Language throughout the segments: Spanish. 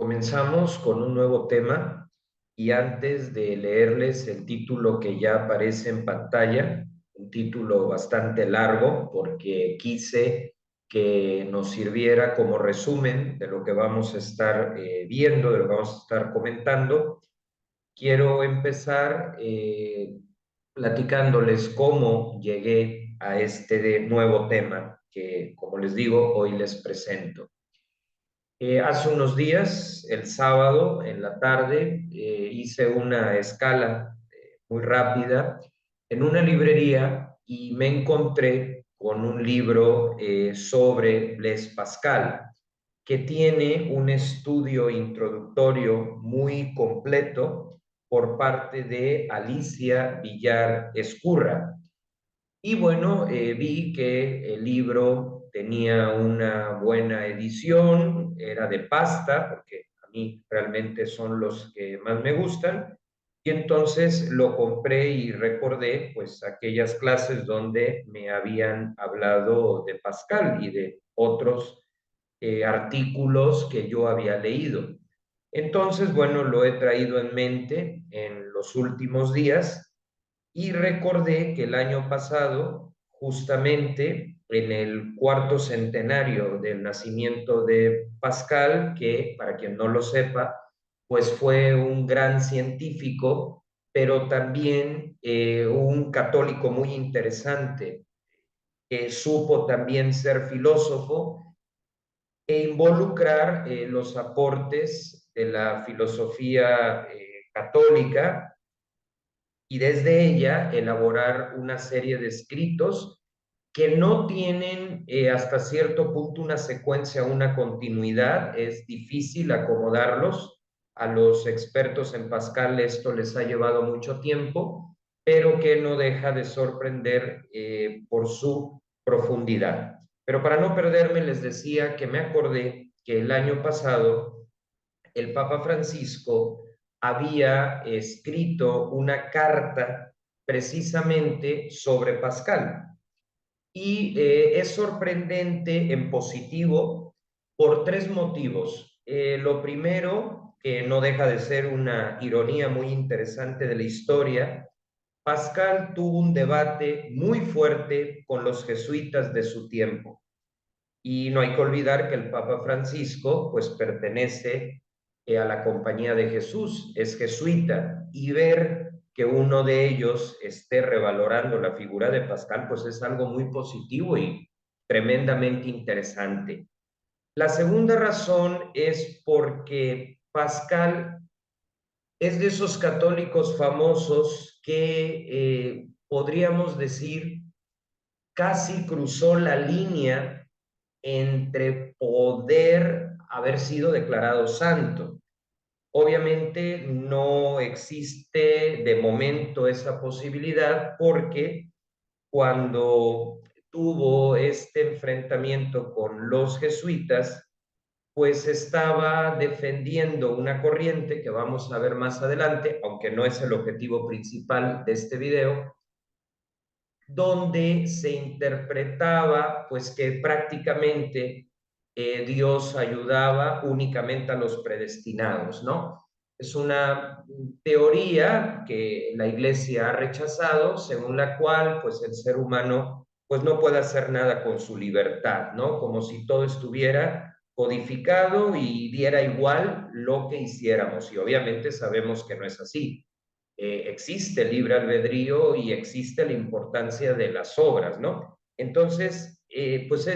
Comenzamos con un nuevo tema y antes de leerles el título que ya aparece en pantalla, un título bastante largo porque quise que nos sirviera como resumen de lo que vamos a estar viendo, de lo que vamos a estar comentando, quiero empezar platicándoles cómo llegué a este nuevo tema que, como les digo, hoy les presento. Hace unos días, el sábado en la tarde, hice una escala muy rápida en una librería y me encontré con un libro sobre Blaise Pascal, que tiene un estudio introductorio muy completo por parte de Alicia Villar Escurra. Y bueno, vi que el libro tenía una buena edición, era de pasta, porque a mí realmente son los que más me gustan, y entonces lo compré y recordé pues aquellas clases donde me habían hablado de Pascal y de otros artículos que yo había leído. Entonces, bueno, lo he traído en mente en los últimos días y recordé que el año pasado, justamente en el cuarto centenario del nacimiento de Pascal, que para quien no lo sepa, pues fue un gran científico, pero también un católico muy interesante, que supo también ser filósofo e involucrar los aportes de la filosofía católica y desde ella elaborar una serie de escritos que no tienen hasta cierto punto una secuencia, una continuidad, es difícil acomodarlos. A los expertos en Pascal esto les ha llevado mucho tiempo, pero que no deja de sorprender por su profundidad. Pero para no perderme, les decía que me acordé que el año pasado el Papa Francisco había escrito una carta precisamente sobre Pascal. Y es sorprendente en positivo por tres motivos. Lo primero, que no deja de ser una ironía muy interesante de la historia, Pascal tuvo un debate muy fuerte con los jesuitas de su tiempo. Y no hay que olvidar que el Papa Francisco, pues pertenece a la Compañía de Jesús, es jesuita, y ver que uno de ellos esté revalorando la figura de Pascal, pues es algo muy positivo y tremendamente interesante. La segunda razón es porque Pascal es de esos católicos famosos que podríamos decir casi cruzó la línea entre poder haber sido declarado santo. Obviamente no existe de momento esa posibilidad porque cuando tuvo este enfrentamiento con los jesuitas, pues estaba defendiendo una corriente que vamos a ver más adelante, aunque no es el objetivo principal de este video, donde se interpretaba pues que prácticamente Dios ayudaba únicamente a los predestinados, ¿no? Es una teoría que la iglesia ha rechazado, según la cual pues el ser humano pues no puede hacer nada con su libertad, ¿no? Como si todo estuviera codificado y diera igual lo que hiciéramos. Y obviamente sabemos que no es así. Existe el libre albedrío y existe la importancia de las obras, ¿no? Entonces, pues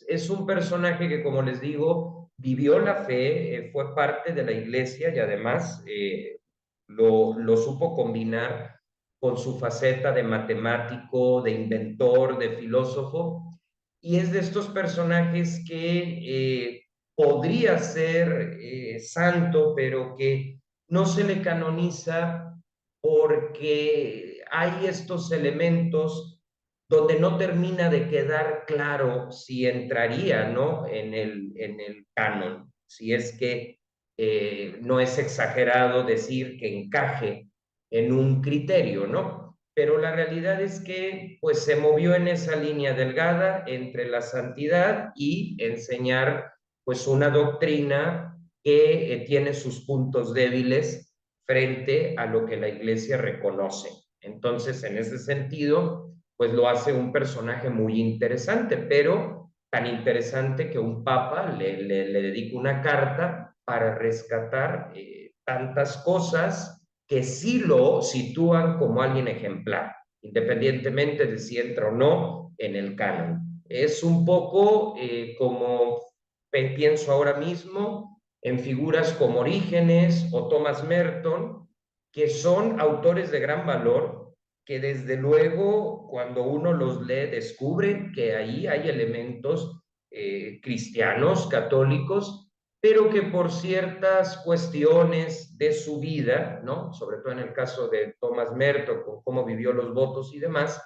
es un personaje que, como les digo, vivió la fe, fue parte de la iglesia y además lo supo combinar con su faceta de matemático, de inventor, de filósofo, y es de estos personajes que podría ser santo, pero que no se le canoniza porque hay estos elementos donde no termina de quedar claro si entraría, ¿no? En el canon, si es que no es exagerado decir que encaje en un criterio, ¿no? Pero la realidad es que pues se movió en esa línea delgada entre la santidad y enseñar pues una doctrina que tiene sus puntos débiles frente a lo que la Iglesia reconoce. Entonces, en ese sentido, pues lo hace un personaje muy interesante, pero tan interesante que un papa le dedica una carta para rescatar tantas cosas que sí lo sitúan como alguien ejemplar, independientemente de si entra o no en el canon. Es un poco como pienso ahora mismo en figuras como Orígenes o Thomas Merton, que son autores de gran valor, que desde luego cuando uno los lee descubre que ahí hay elementos cristianos, católicos, pero que por ciertas cuestiones de su vida, ¿no? Sobre todo en el caso de Thomas Merton, con cómo vivió los votos y demás,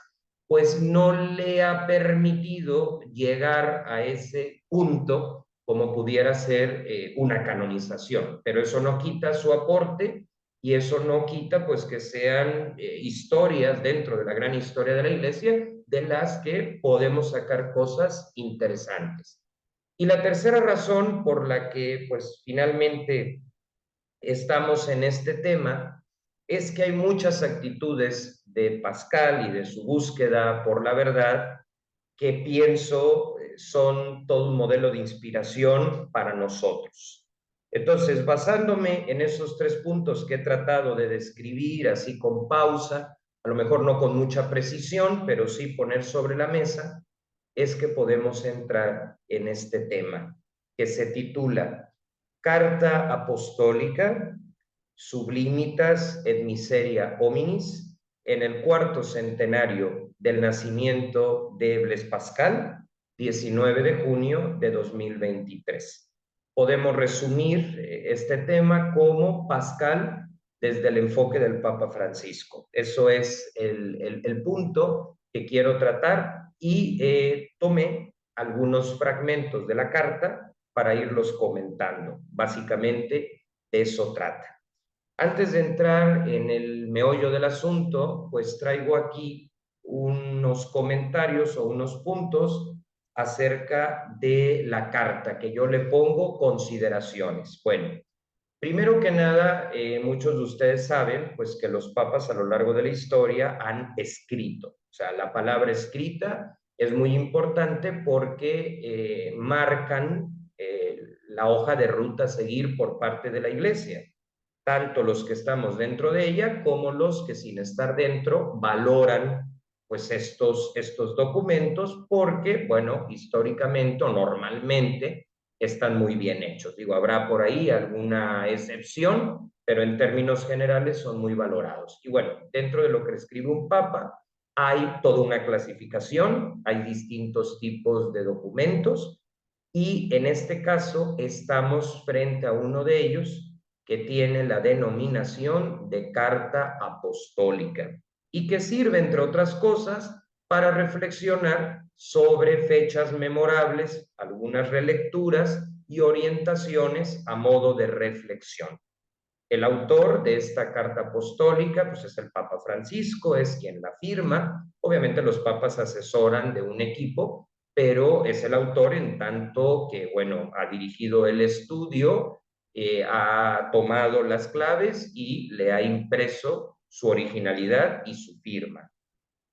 pues no le ha permitido llegar a ese punto como pudiera ser una canonización, pero eso no quita su aporte y eso no quita pues que sean historias dentro de la gran historia de la Iglesia de las que podemos sacar cosas interesantes. Y la tercera razón por la que pues finalmente estamos en este tema es que hay muchas actitudes de Pascal y de su búsqueda por la verdad que pienso son todo un modelo de inspiración para nosotros. Entonces, basándome en esos tres puntos que he tratado de describir así con pausa, a lo mejor no con mucha precisión, pero sí poner sobre la mesa, es que podemos entrar en este tema que se titula Carta Apostólica Sublimitas et Miseria Hominis en el cuarto centenario del nacimiento de Blaise Pascal, 19 de junio de 2023. Podemos resumir este tema como Pascal desde el enfoque del Papa Francisco. Eso es el punto que quiero tratar y tomé algunos fragmentos de la carta para irlos comentando. Básicamente de eso trata. Antes de entrar en el meollo del asunto, pues traigo aquí unos comentarios o unos puntos acerca de la carta que yo le pongo consideraciones. Bueno, primero que nada, muchos de ustedes saben pues que los papas a lo largo de la historia han escrito. O sea, la palabra escrita es muy importante porque marcan la hoja de ruta a seguir por parte de la Iglesia, tanto los que estamos dentro de ella como los que sin estar dentro valoran pues estos documentos porque, bueno, históricamente o normalmente están muy bien hechos. Digo, habrá por ahí alguna excepción, pero en términos generales son muy valorados. Y bueno, dentro de lo que escribe un papa hay toda una clasificación, hay distintos tipos de documentos y en este caso estamos frente a uno de ellos que tiene la denominación de carta apostólica y que sirve, entre otras cosas, para reflexionar sobre fechas memorables, algunas relecturas y orientaciones a modo de reflexión. El autor de esta carta apostólica pues es el Papa Francisco, es quien la firma. Obviamente los papas asesoran de un equipo, pero es el autor en tanto que, bueno, ha dirigido el estudio, ha tomado las claves y le ha impreso su originalidad y su firma.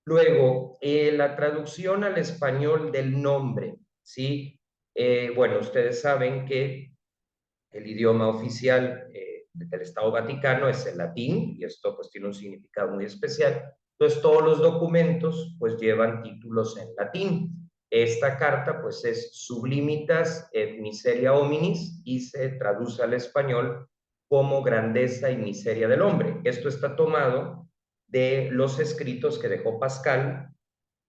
Luego, la traducción al español del nombre, ¿sí? Bueno, ustedes saben que el idioma oficial del Estado Vaticano es el latín y esto pues tiene un significado muy especial. Entonces todos los documentos pues llevan títulos en latín. Esta carta pues es Sublimitas et Miseria Hominis y se traduce al español como Grandeza y Miseria del Hombre. Esto está tomado de los escritos que dejó Pascal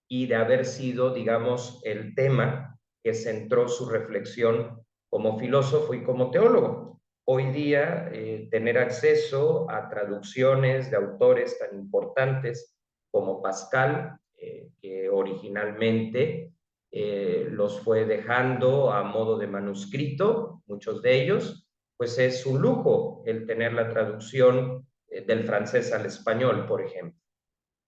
y de haber sido, digamos, el tema que centró su reflexión como filósofo y como teólogo. Hoy día, tener acceso a traducciones de autores tan importantes como Pascal, que originalmente los fue dejando a modo de manuscrito, muchos de ellos, pues es un lujo el tener la traducción del francés al español, por ejemplo.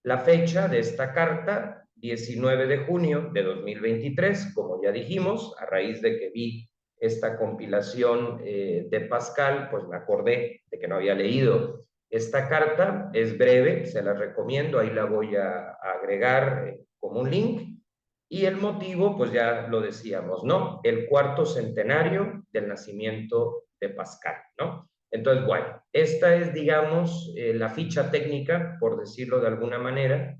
La fecha de esta carta, 19 de junio de 2023, como ya dijimos, a raíz de que vi esta compilación de Pascal, pues me acordé de que no había leído esta carta. Es breve, se la recomiendo, ahí la voy a agregar como un link. Y el motivo, pues ya lo decíamos, ¿no? El cuarto centenario del nacimiento de Pascal, ¿no? Entonces, bueno, esta es, digamos, la ficha técnica, por decirlo de alguna manera,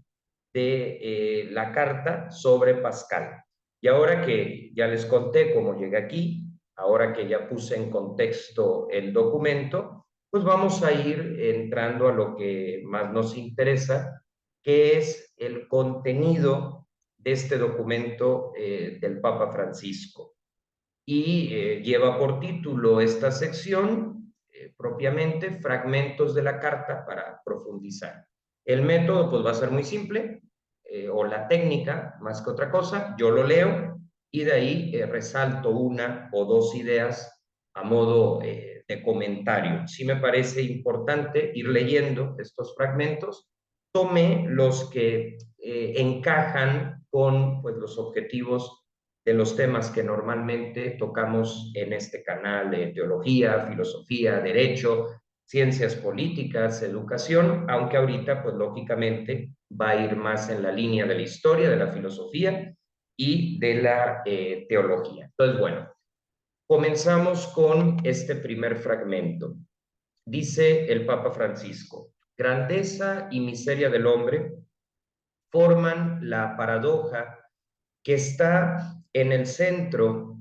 de la carta sobre Pascal. Y ahora que ya les conté cómo llegué aquí, ahora que ya puse en contexto el documento, pues vamos a ir entrando a lo que más nos interesa, que es el contenido de este documento del Papa Francisco. Y lleva por título esta sección, propiamente, Fragmentos de la Carta para profundizar. El método pues va a ser muy simple, o la técnica, más que otra cosa, yo lo leo y de ahí resalto una o dos ideas a modo de comentario. Sí me parece importante ir leyendo estos fragmentos. Tomé los que encajan con pues, los objetivos de los temas que normalmente tocamos en este canal de teología, filosofía, derecho, ciencias políticas, educación, aunque ahorita, pues lógicamente, va a ir más en la línea de la historia, de la filosofía y de la teología. Entonces, bueno, comenzamos con este primer fragmento. Dice el Papa Francisco: grandeza y miseria del hombre forman la paradoja que está en el centro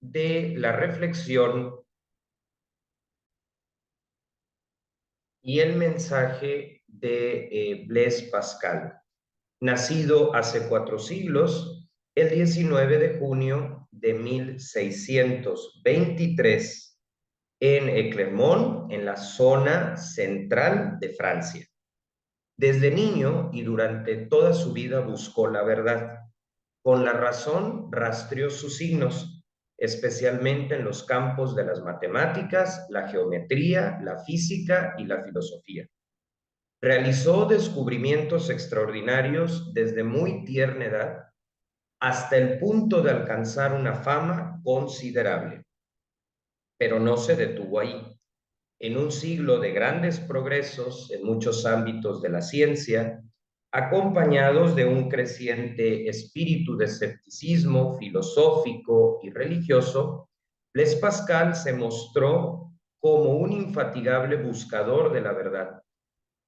de la reflexión y el mensaje de Blaise Pascal, nacido hace 4 siglos, el 19 de junio de 1623, en Clermont, en la zona central de Francia. Desde niño y durante toda su vida buscó la verdad. Con la razón rastreó sus signos, especialmente en los campos de las matemáticas, la geometría, la física y la filosofía. Realizó descubrimientos extraordinarios desde muy tierna edad hasta el punto de alcanzar una fama considerable. Pero no se detuvo ahí. En un siglo de grandes progresos en muchos ámbitos de la ciencia, acompañados de un creciente espíritu de escepticismo filosófico y religioso, Blaise Pascal se mostró como un infatigable buscador de la verdad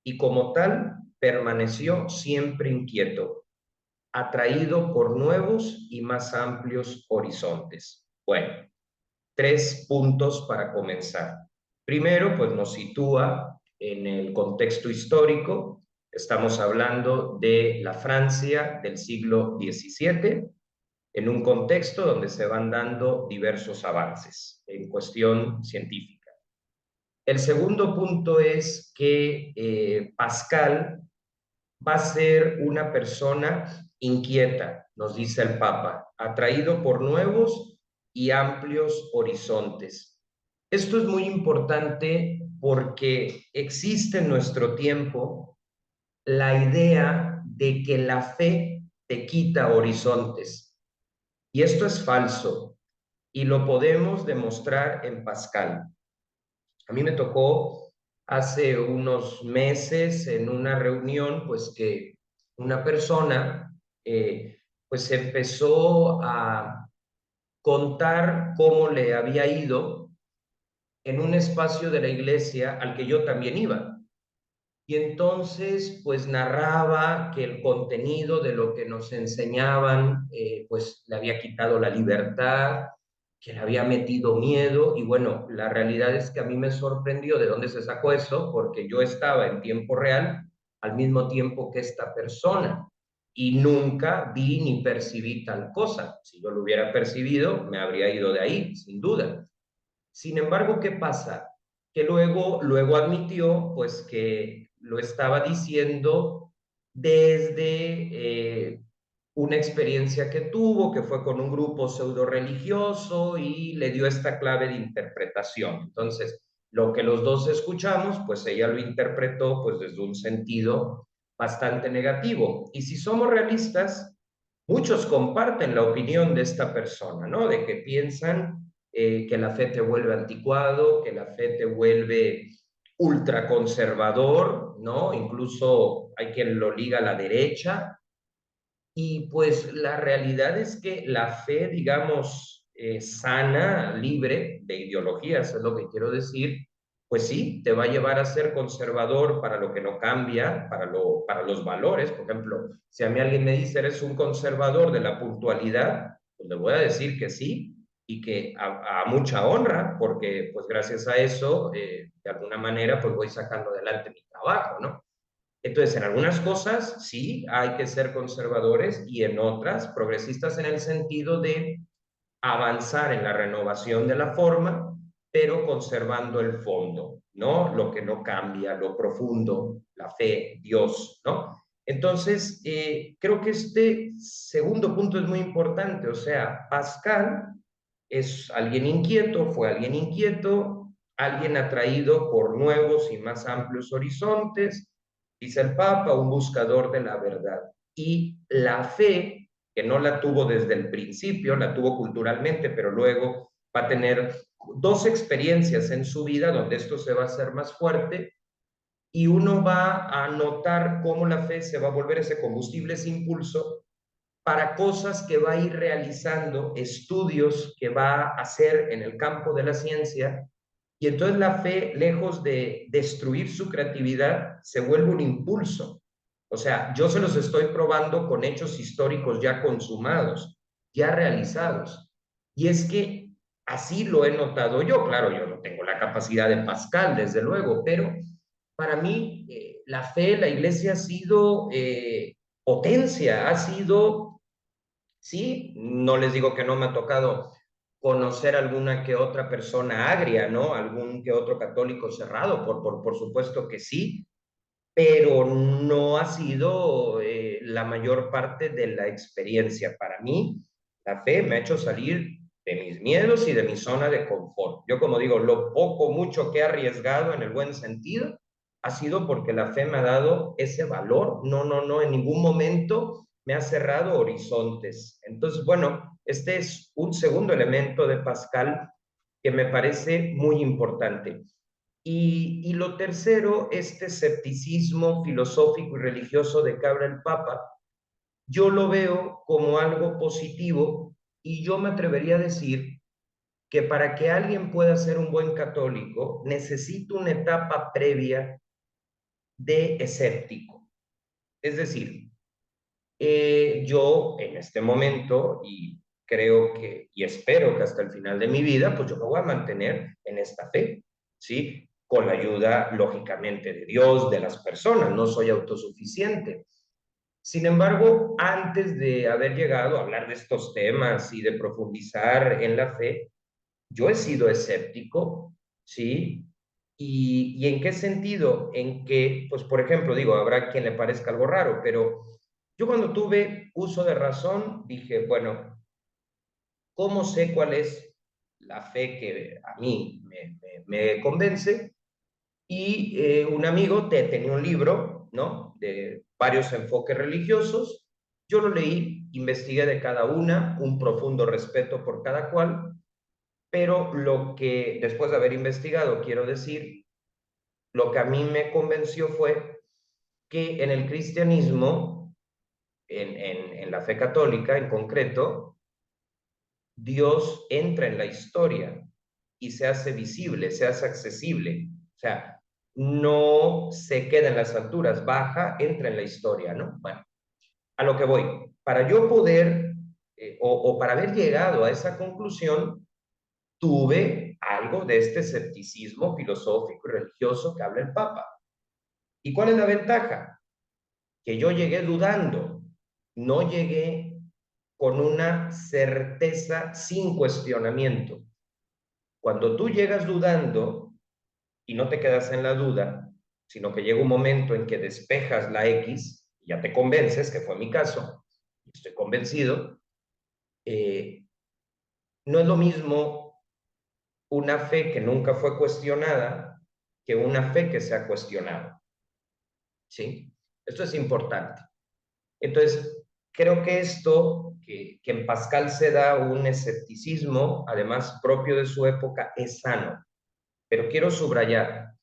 y como tal permaneció siempre inquieto, atraído por nuevos y más amplios horizontes. Bueno, 3 puntos para comenzar. Primero, pues nos sitúa en el contexto histórico. Estamos hablando de la Francia del siglo XVII, en un contexto donde se van dando diversos avances en cuestión científica. El segundo punto es que Pascal va a ser una persona inquieta, nos dice el Papa, atraído por nuevos y amplios horizontes. Esto es muy importante porque existe en nuestro tiempo la idea de que la fe te quita horizontes. Y esto es falso y lo podemos demostrar en Pascal. A mí me tocó hace unos meses en una reunión, pues que una persona pues empezó a contar cómo le había ido en un espacio de la iglesia al que yo también iba. Y entonces, pues narraba que el contenido de lo que nos enseñaban, pues le había quitado la libertad, que le había metido miedo. Y bueno, la realidad es que a mí me sorprendió de dónde se sacó eso, porque yo estaba en tiempo real al mismo tiempo que esta persona y nunca vi ni percibí tal cosa. Si yo lo hubiera percibido, me habría ido de ahí, sin duda. Sin embargo, ¿qué pasa? Que luego admitió pues que lo estaba diciendo desde una experiencia que tuvo, que fue con un grupo pseudo religioso y le dio esta clave de interpretación. Entonces, lo que los dos escuchamos, pues ella lo interpretó pues desde un sentido bastante negativo. Y si somos realistas, muchos comparten la opinión de esta persona, ¿no? De que piensan que la fe te vuelve anticuado, que la fe te vuelve ultraconservador, ¿no? Incluso hay quien lo liga a la derecha. Y pues la realidad es que la fe, digamos, sana, libre de ideologías, es lo que quiero decir, pues sí, te va a llevar a ser conservador para lo que no cambia, para los valores. Por ejemplo, si a mí alguien me dice, eres un conservador de la puntualidad, pues le voy a decir que sí, y que a mucha honra, porque pues gracias a eso, de alguna manera, pues voy sacando adelante mi trabajo, ¿no? Entonces, en algunas cosas sí hay que ser conservadores y en otras progresistas en el sentido de avanzar en la renovación de la forma, pero conservando el fondo, ¿no? Lo que no cambia, lo profundo, la fe, Dios, ¿no? Entonces, creo que este segundo punto es muy importante, o sea, Pascal es alguien inquieto, fue alguien inquieto, alguien atraído por nuevos y más amplios horizontes, dice el Papa, un buscador de la verdad. Y la fe, que no la tuvo desde el principio, la tuvo culturalmente, pero luego va a tener dos experiencias en su vida donde esto se va a hacer más fuerte y uno va a notar cómo la fe se va a volver ese combustible, ese impulso para cosas que va a ir realizando, estudios que va a hacer en el campo de la ciencia, y entonces la fe, lejos de destruir su creatividad, se vuelve un impulso. O sea, yo se los estoy probando con hechos históricos ya consumados, ya realizados. Y es que así lo he notado yo. Claro, yo no tengo la capacidad de Pascal, desde luego, pero para mí la fe, la iglesia ha sido potencia, ha sido, sí, no les digo que no me ha tocado conocer alguna que otra persona agria, ¿no? Algún que otro católico cerrado, por supuesto que sí, pero no ha sido la mayor parte de la experiencia. Para mí, la fe me ha hecho salir de mis miedos y de mi zona de confort. Yo, como digo, lo poco, mucho que he arriesgado en el buen sentido, ha sido porque la fe me ha dado ese valor. No, no, no, en ningún momento me ha cerrado horizontes. Entonces, bueno, este es un segundo elemento de Pascal que me parece muy importante. Y lo tercero, este escepticismo filosófico y religioso de que habla el Papa, yo lo veo como algo positivo y yo me atrevería a decir que para que alguien pueda ser un buen católico necesita una etapa previa de escéptico. Es decir, yo en este momento, y creo que, y espero que hasta el final de mi vida, pues yo me voy a mantener en esta fe, ¿sí? Con la ayuda, lógicamente, de Dios, de las personas, no soy autosuficiente. Sin embargo, antes de haber llegado a hablar de estos temas y de profundizar en la fe, yo he sido escéptico, ¿sí? ¿Y en qué sentido? En que, pues, por ejemplo, digo, habrá quien le parezca algo raro, pero yo cuando tuve uso de razón, dije, bueno, ¿cómo sé cuál es la fe que a mí me convence? Y un amigo tenía un libro, ¿no? De varios enfoques religiosos. Yo lo leí, investigué de cada una, un profundo respeto por cada cual, pero lo que, después de haber investigado, quiero decir, lo que a mí me convenció fue que en el cristianismo, en la fe católica en concreto, Dios entra en la historia y se hace visible, se hace accesible. O sea, no se queda en las alturas, baja, entra en la historia, ¿no? Bueno, a lo que voy. Para yo poder, o para haber llegado a esa conclusión, tuve algo de este escepticismo filosófico y religioso que habla el Papa. ¿Y cuál es la ventaja? Que yo llegué dudando, no llegué con una certeza sin cuestionamiento. Cuando tú llegas dudando y no te quedas en la duda, sino que llega un momento en que despejas la X y ya te convences, que fue mi caso, estoy convencido, eh, no es lo mismo una fe que nunca fue cuestionada que una fe que se ha cuestionado. ¿Sí? Esto es importante. Entonces, creo que esto que en Pascal se da un escepticismo, además propio de su época, es sano. Pero quiero subrayar,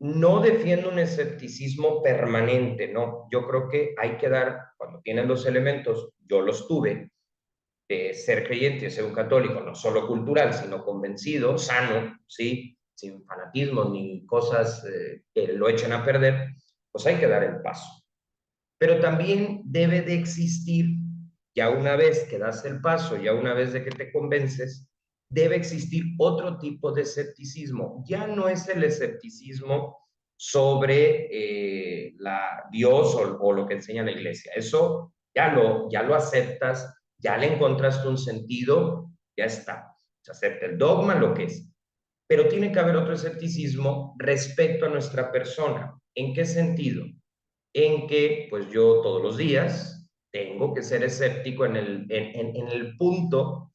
no defiendo un escepticismo permanente, no. Yo creo que hay que dar, cuando tienen los elementos, yo los tuve, de ser creyente y ser un católico, no solo cultural, sino convencido, sano, ¿sí? Sin fanatismo ni cosas que lo echen a perder, pues hay que dar el paso. Pero también debe de existir, ya una vez que das el paso, ya una vez de que te convences, debe existir otro tipo de escepticismo. Ya no es el escepticismo sobre Dios o lo que enseña la iglesia. Eso ya lo aceptas, ya le encontraste un sentido, ya está. Se acepta el dogma, lo que es. Pero tiene que haber otro escepticismo respecto a nuestra persona. ¿En qué sentido? En que pues yo todos los días tengo que ser escéptico en el punto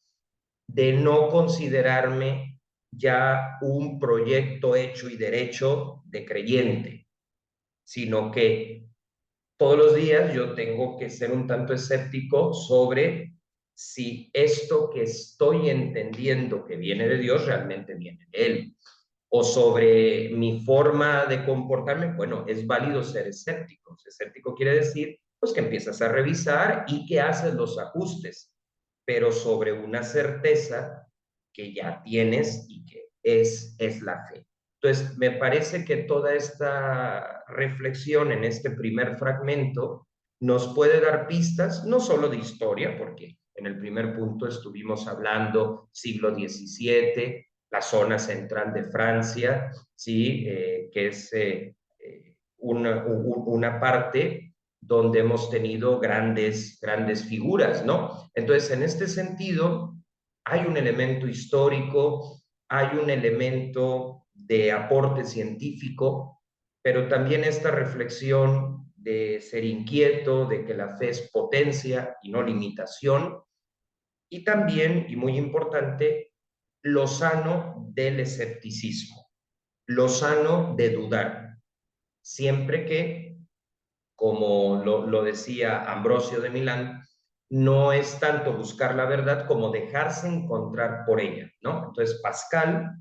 de no considerarme ya un proyecto hecho y derecho de creyente, sino que todos los días yo tengo que ser un tanto escéptico sobre si esto que estoy entendiendo que viene de Dios realmente viene de Él, o sobre mi forma de comportarme. Bueno, es válido ser escéptico. Escéptico quiere decir, pues, que empiezas a revisar y que haces los ajustes, pero sobre una certeza que ya tienes y que es la fe. Entonces, me parece que toda esta reflexión en este primer fragmento nos puede dar pistas, no solo de historia, porque en el primer punto estuvimos hablando siglo XVII, la zona central de Francia, ¿sí? Que es una parte donde hemos tenido grandes figuras, ¿no? Entonces, en este sentido, hay un elemento histórico, hay un elemento de aporte científico, pero también esta reflexión de ser inquieto, de que la fe es potencia y no limitación, y también, y muy importante, lo sano del escepticismo, lo sano de dudar, siempre que, como lo decía Ambrosio de Milán, no es tanto buscar la verdad como dejarse encontrar por ella, ¿no? Entonces Pascal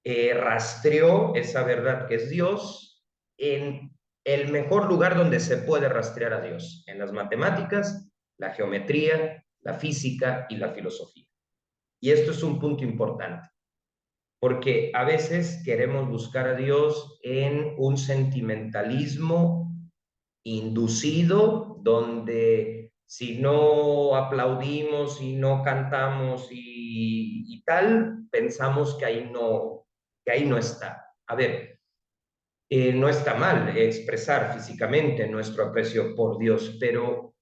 rastreó esa verdad que es Dios en el mejor lugar donde se puede rastrear a Dios, en las matemáticas, la geometría, la física y la filosofía. Y esto es un punto importante, porque a veces queremos buscar a Dios en un sentimentalismo inducido, donde si no aplaudimos y no cantamos y tal, pensamos que ahí no está. A ver, no está mal expresar físicamente nuestro aprecio por Dios, pero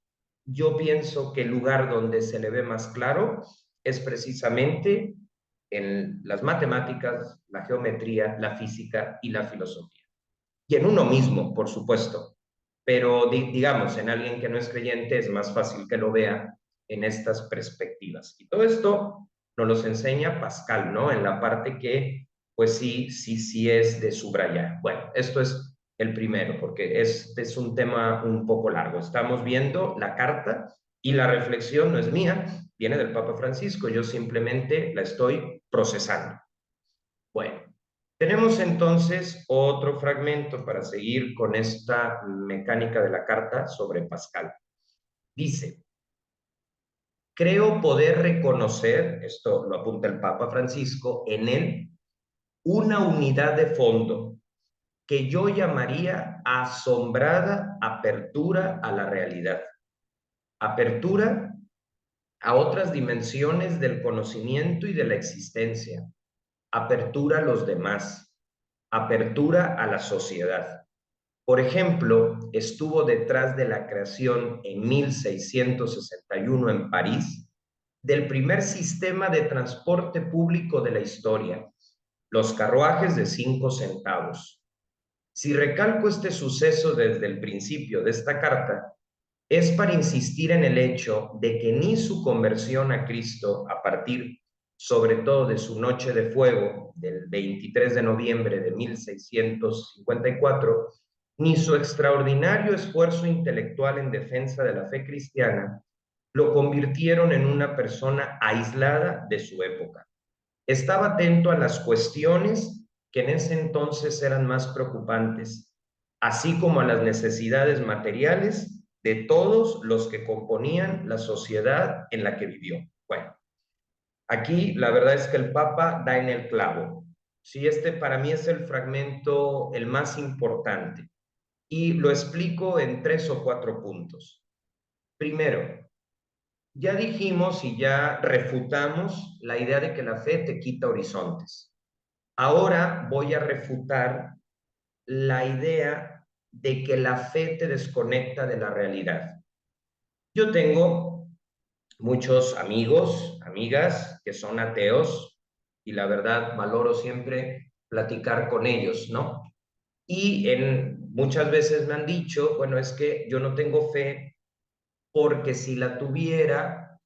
yo pienso que el lugar donde se le ve más claro es precisamente en las matemáticas, la geometría, la física y la filosofía. Y en uno mismo, por supuesto, pero digamos, en alguien que no es creyente es más fácil que lo vea en estas perspectivas. Y todo esto nos los enseña Pascal, ¿no? En la parte que, pues sí es de subrayar. Bueno, esto es el primero, porque este es un tema un poco largo. Estamos viendo la carta y la reflexión no es mía, viene del Papa Francisco, yo simplemente la estoy procesando. Bueno, tenemos entonces otro fragmento para seguir con esta mecánica de la carta sobre Pascal. Dice, creo poder reconocer, esto lo apunta el Papa Francisco, en él una unidad de fondo que yo llamaría asombrada apertura a la realidad, apertura a otras dimensiones del conocimiento y de la existencia, apertura a los demás, apertura a la sociedad. Por ejemplo, estuvo detrás de la creación en 1661 en París del primer sistema de transporte público de la historia, los carruajes de 5 centavos. Si recalco este suceso desde el principio de esta carta, es para insistir en el hecho de que ni su conversión a Cristo a partir sobre todo de su noche de fuego del 23 de noviembre de 1654, ni su extraordinario esfuerzo intelectual en defensa de la fe cristiana lo convirtieron en una persona aislada de su época. Estaba atento a las cuestiones que en ese entonces eran más preocupantes, así como a las necesidades materiales de todos los que componían la sociedad en la que vivió. Bueno, aquí la verdad es que el Papa da en el clavo. Sí, este para mí es el fragmento el más importante y lo explico en 3 o 4 puntos. Primero, ya dijimos y ya refutamos la idea de que la fe te quita horizontes. Ahora voy a refutar la idea de que la fe te desconecta de la realidad. Yo tengo muchos amigos, amigas que son ateos y la verdad valoro siempre platicar con ellos, ¿no? Y muchas veces me han dicho, bueno, es que yo no tengo fe porque si la tuviera,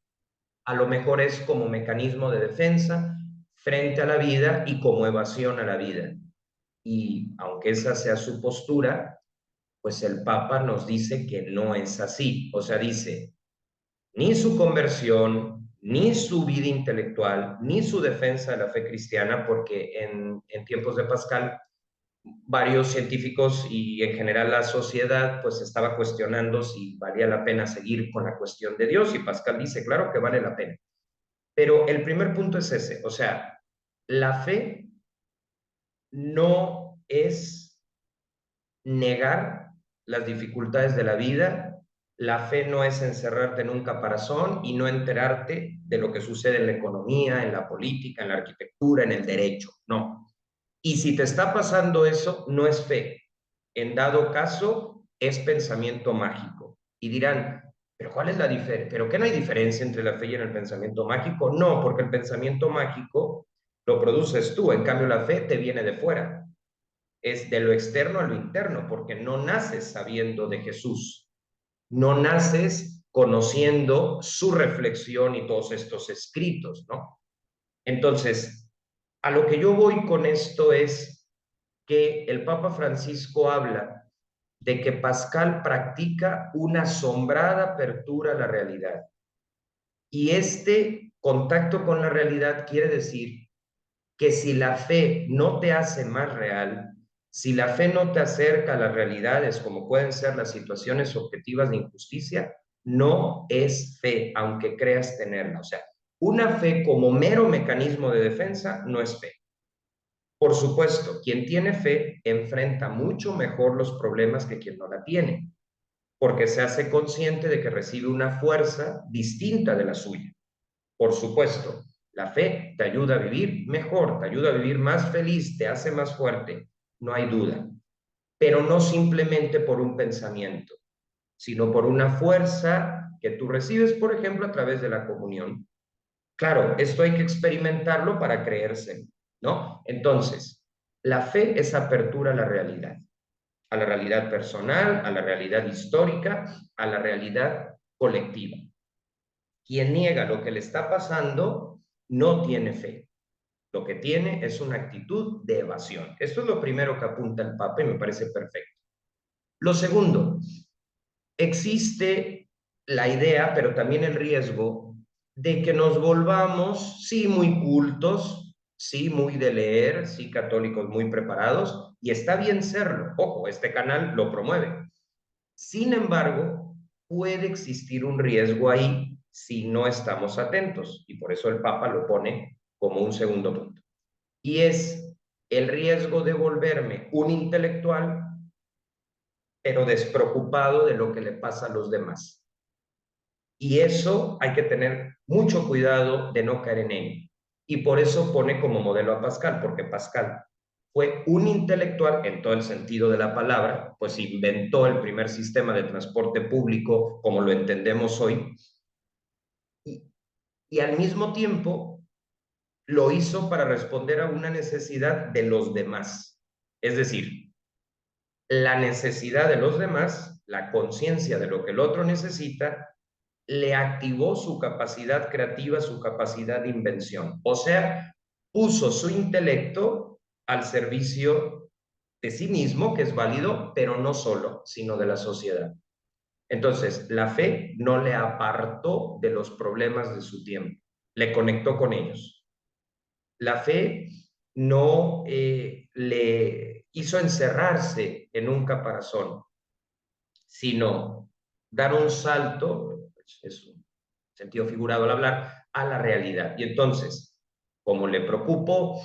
a lo mejor es como mecanismo de defensa frente a la vida y como evasión a la vida. Y aunque esa sea su postura, pues el Papa nos dice que no es así. O sea, dice, ni su conversión, ni su vida intelectual, ni su defensa de la fe cristiana, porque en tiempos de Pascal varios científicos y en general la sociedad pues estaba cuestionando si valía la pena seguir con la cuestión de Dios y Pascal dice, claro que vale la pena. Pero el primer punto es ese, o sea, la fe no es negar las dificultades de la vida, la fe no es encerrarte en un caparazón y no enterarte de lo que sucede en la economía, en la política, en la arquitectura, en el derecho, no. Y si te está pasando eso, no es fe. En dado caso, es pensamiento mágico. Y dirán, ¿pero cuál es la diferencia? ¿Pero qué no hay diferencia entre la fe y el pensamiento mágico? No, porque el pensamiento mágico lo produces tú, en cambio la fe te viene de fuera. Es de lo externo a lo interno, porque no naces sabiendo de Jesús, no naces conociendo su reflexión y todos estos escritos, ¿no? Entonces, a lo que yo voy con esto es que el Papa Francisco habla de que Pascal practica una asombrada apertura a la realidad. Y este contacto con la realidad quiere decir que si la fe no te hace más real, si la fe no te acerca a las realidades como pueden ser las situaciones objetivas de injusticia, no es fe, aunque creas tenerla. O sea, una fe como mero mecanismo de defensa no es fe. Por supuesto, quien tiene fe enfrenta mucho mejor los problemas que quien no la tiene, porque se hace consciente de que recibe una fuerza distinta de la suya. Por supuesto, la fe te ayuda a vivir mejor, te ayuda a vivir más feliz, te hace más fuerte, no hay duda, pero no simplemente por un pensamiento, sino por una fuerza que tú recibes, por ejemplo, a través de la comunión. Claro, esto hay que experimentarlo para creerse, ¿no? Entonces, la fe es apertura a la realidad personal, a la realidad histórica, a la realidad colectiva. Quien niega lo que le está pasando no tiene fe. Lo que tiene es una actitud de evasión. Esto es lo primero que apunta el Papa y me parece perfecto. Lo segundo, existe la idea, pero también el riesgo de que nos volvamos, sí, muy cultos, sí, muy de leer, sí, católicos muy preparados, y está bien serlo. Ojo, este canal lo promueve. Sin embargo, puede existir un riesgo ahí si no estamos atentos, y por eso el Papa lo pone como un segundo punto. Y es el riesgo de volverme un intelectual pero despreocupado de lo que le pasa a los demás. Y eso hay que tener mucho cuidado de no caer en ello. Y por eso pone como modelo a Pascal, porque Pascal fue un intelectual en todo el sentido de la palabra, pues inventó el primer sistema de transporte público como lo entendemos hoy, y, y al mismo tiempo lo hizo para responder a una necesidad de los demás. Es decir, la necesidad de los demás, la conciencia de lo que el otro necesita, le activó su capacidad creativa, su capacidad de invención. O sea, puso su intelecto al servicio de sí mismo, que es válido, pero no solo, sino de la sociedad. Entonces, la fe no le apartó de los problemas de su tiempo, le conectó con ellos. La fe no le hizo encerrarse en un caparazón, sino dar un salto, es un sentido figurado al hablar, a la realidad. Y entonces, como le preocupó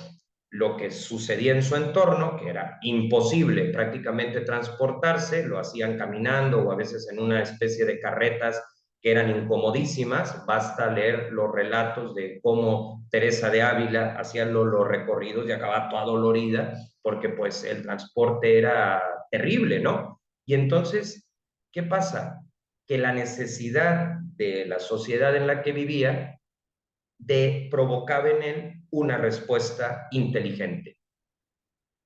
lo que sucedía en su entorno, que era imposible prácticamente transportarse, lo hacían caminando o a veces en una especie de carretas que eran incomodísimas, basta leer los relatos de cómo Teresa de Ávila hacía los recorridos y acababa toda dolorida, porque pues el transporte era terrible, ¿no? Y entonces, ¿qué pasa? Que la necesidad de la sociedad en la que vivía provocaba en él una respuesta inteligente.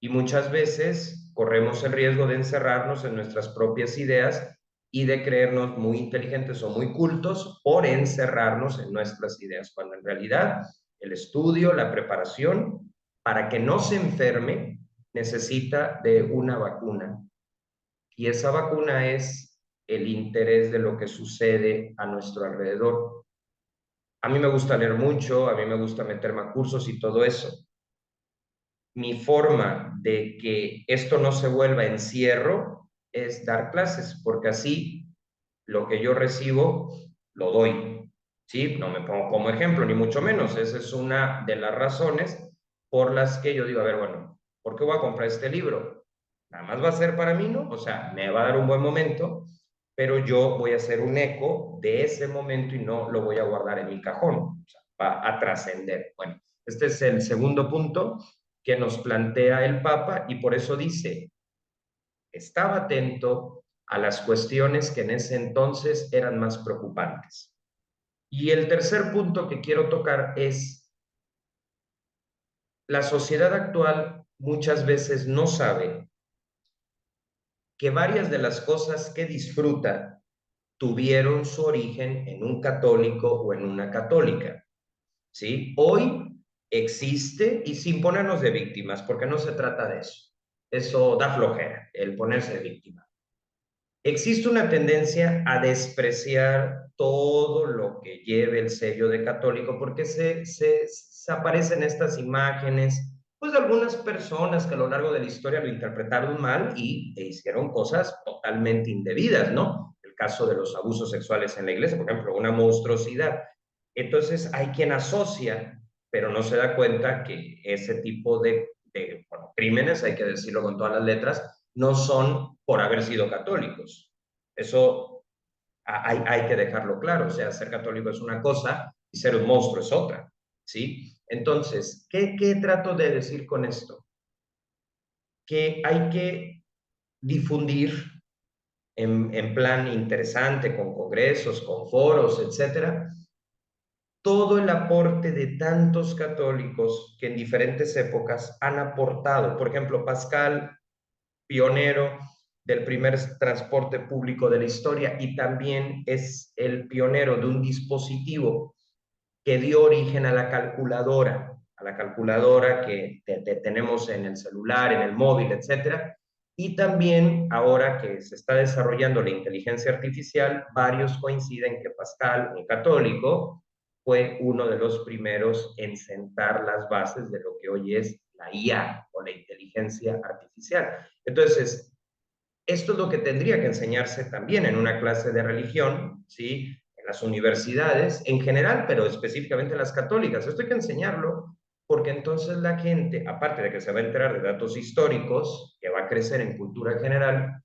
Y muchas veces corremos el riesgo de encerrarnos en nuestras propias ideas y de creernos muy inteligentes o muy cultos por encerrarnos en nuestras ideas, cuando en realidad el estudio, la preparación, para que no se enferme, necesita de una vacuna. Y esa vacuna es el interés de lo que sucede a nuestro alrededor. A mí me gusta leer mucho, a mí me gusta meterme a cursos y todo eso. Mi forma de que esto no se vuelva encierro es dar clases, porque así lo que yo recibo lo doy. ¿Sí? No me pongo como ejemplo, ni mucho menos. Esa es una de las razones por las que yo digo, a ver, bueno, ¿por qué voy a comprar este libro? Nada más va a ser para mí, ¿no? O sea, me va a dar un buen momento, pero yo voy a hacer un eco de ese momento y no lo voy a guardar en mi cajón. O sea, va a trascender. Bueno, este es el segundo punto que nos plantea el Papa y por eso dice, estaba atento a las cuestiones que en ese entonces eran más preocupantes. Y el tercer punto que quiero tocar es, la sociedad actual muchas veces no sabe que varias de las cosas que disfruta tuvieron su origen en un católico o en una católica. ¿Sí? Hoy existe, y sin ponernos de víctimas, porque no se trata de eso. Eso da flojera, el ponerse de víctima. Existe una tendencia a despreciar todo lo que lleve el sello de católico porque se aparecen estas imágenes, pues de algunas personas que a lo largo de la historia lo interpretaron mal e hicieron cosas totalmente indebidas, ¿no? El caso de los abusos sexuales en la iglesia, por ejemplo, una monstruosidad. Entonces hay quien asocia, pero no se da cuenta que ese tipo de bueno, crímenes, hay que decirlo con todas las letras, no son por haber sido católicos. Eso hay que dejarlo claro. O sea, ser católico es una cosa y ser un monstruo es otra. ¿Sí? Entonces, ¿qué trato de decir con esto? Que hay que difundir en plan interesante, con congresos, con foros, etcétera, todo el aporte de tantos católicos que en diferentes épocas han aportado. Por ejemplo, Pascal, pionero del primer transporte público de la historia y también es el pionero de un dispositivo que dio origen a la calculadora que tenemos en el celular, en el móvil, etcétera. Y también ahora que se está desarrollando la inteligencia artificial, varios coinciden que Pascal, un católico, fue uno de los primeros en sentar las bases de lo que hoy es la IA o la inteligencia artificial. Entonces, esto es lo que tendría que enseñarse también en una clase de religión, ¿sí? En las universidades en general, pero específicamente en las católicas. Esto hay que enseñarlo porque entonces la gente, aparte de que se va a enterar de datos históricos, que va a crecer en cultura general,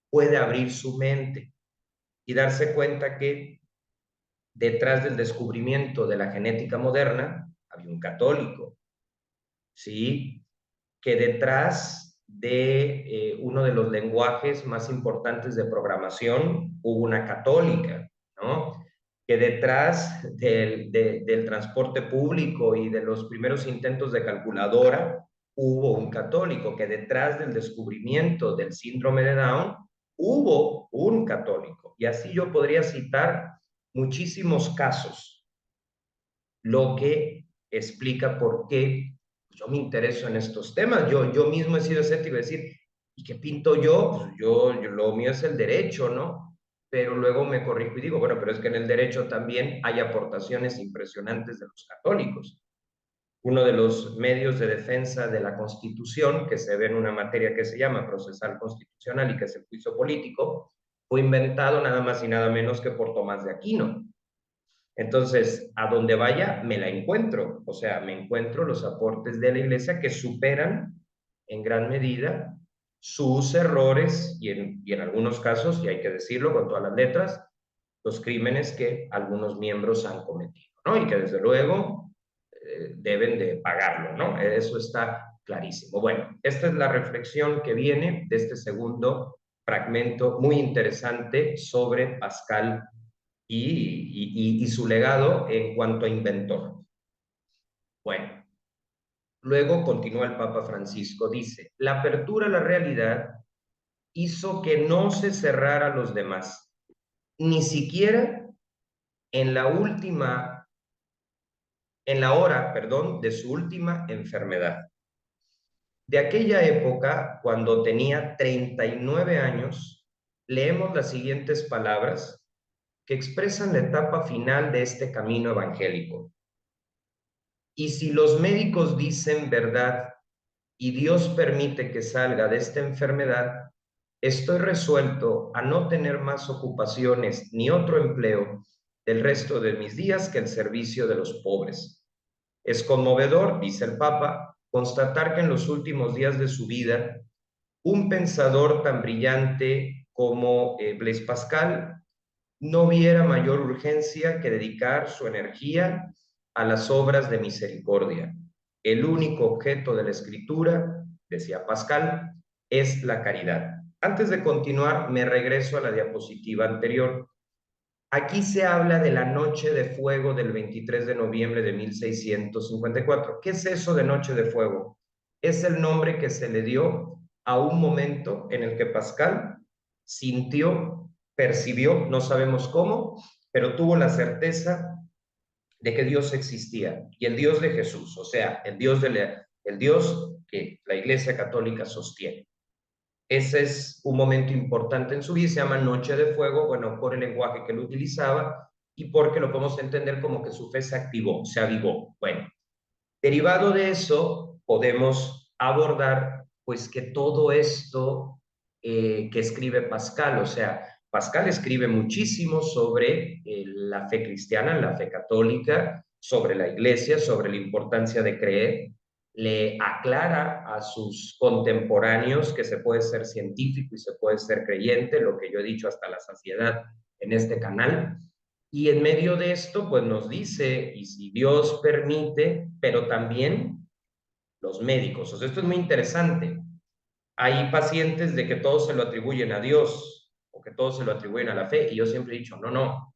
puede abrir su mente y darse cuenta que detrás del descubrimiento de la genética moderna había un católico, ¿sí? Que detrás de uno de los lenguajes más importantes de programación hubo una católica, ¿no? Que detrás del transporte público y de los primeros intentos de calculadora hubo un católico, que detrás del descubrimiento del síndrome de Down hubo un católico. Y así yo podría citar muchísimos casos, lo que explica por qué yo me intereso en estos temas. Yo mismo he sido escéptico de decir, ¿y qué pinto yo? Pues lo mío es el derecho, ¿no? pero luego me corrijo y digo, bueno, pero es que en el derecho también hay aportaciones impresionantes de los católicos. Uno de los medios de defensa de la Constitución, que se ve en una materia que se llama procesal constitucional y que es el juicio político, fue inventado nada más y nada menos que por Tomás de Aquino. Entonces, a donde vaya, me la encuentro. O sea, me encuentro los aportes de la Iglesia que superan en gran medida sus errores y en algunos casos, y hay que decirlo con todas las letras, los crímenes que algunos miembros han cometido, ¿no? Y que desde luego deben de pagarlo, ¿no? Eso está clarísimo. Bueno, esta es la reflexión que viene de este segundo fragmento muy interesante sobre Pascal y su legado en cuanto a inventor. Bueno, luego continúa el Papa Francisco, dice, la apertura a la realidad hizo que no se cerrara a los demás, ni siquiera en la última, en la hora, perdón, de su última enfermedad. De aquella época, cuando tenía 39 años, leemos las siguientes palabras que expresan la etapa final de este camino evangélico. Y si los médicos dicen verdad y Dios permite que salga de esta enfermedad, estoy resuelto a no tener más ocupaciones ni otro empleo del resto de mis días que el servicio de los pobres. Es conmovedor, dice el Papa, constatar que en los últimos días de su vida, un pensador tan brillante como Blaise Pascal no viera mayor urgencia que dedicar su energía a las obras de misericordia. El único objeto de la escritura, decía Pascal, es la caridad. Antes de continuar, me regreso a la diapositiva anterior. Aquí se habla de la Noche de Fuego del 23 de noviembre de 1654. ¿Qué es eso de Noche de Fuego? Es el nombre que se le dio a un momento en el que Pascal sintió, percibió, no sabemos cómo, pero tuvo la certeza de que Dios existía y el Dios de Jesús, o sea, el Dios que la Iglesia Católica sostiene. Ese es un momento importante en su vida, se llama Noche de Fuego, bueno, por el lenguaje que él utilizaba y porque lo podemos entender como que su fe se activó, se avivó. Bueno, derivado de eso, podemos abordar pues que todo esto que escribe Pascal, o sea, Pascal escribe muchísimo sobre la fe cristiana, la fe católica, sobre la iglesia, sobre la importancia de creer, le aclara a sus contemporáneos que se puede ser científico y se puede ser creyente, lo que yo he dicho hasta la saciedad en este canal, y en medio de esto, pues nos dice, y si Dios permite, pero también los médicos. O sea, esto es muy interesante. Hay pacientes de que todos se lo atribuyen a Dios o que todos se lo atribuyen a la fe. Y yo siempre he dicho, no, no,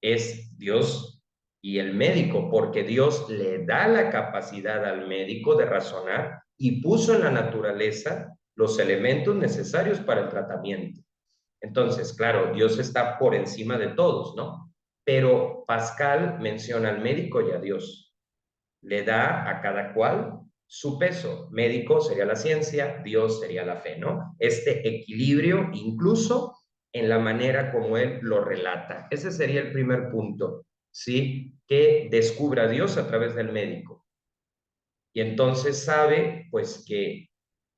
es Dios y el médico, porque Dios le da la capacidad al médico de razonar y puso en la naturaleza los elementos necesarios para el tratamiento. Entonces, claro, Dios está por encima de todos, ¿no? Pero Pascal menciona al médico y a Dios. Le da a cada cual su peso. Médico sería la ciencia, Dios sería la fe, ¿no? Este equilibrio incluso en la manera como él lo relata. Ese sería el primer punto, ¿sí? Que descubra a Dios a través del médico. Y entonces sabe, pues, que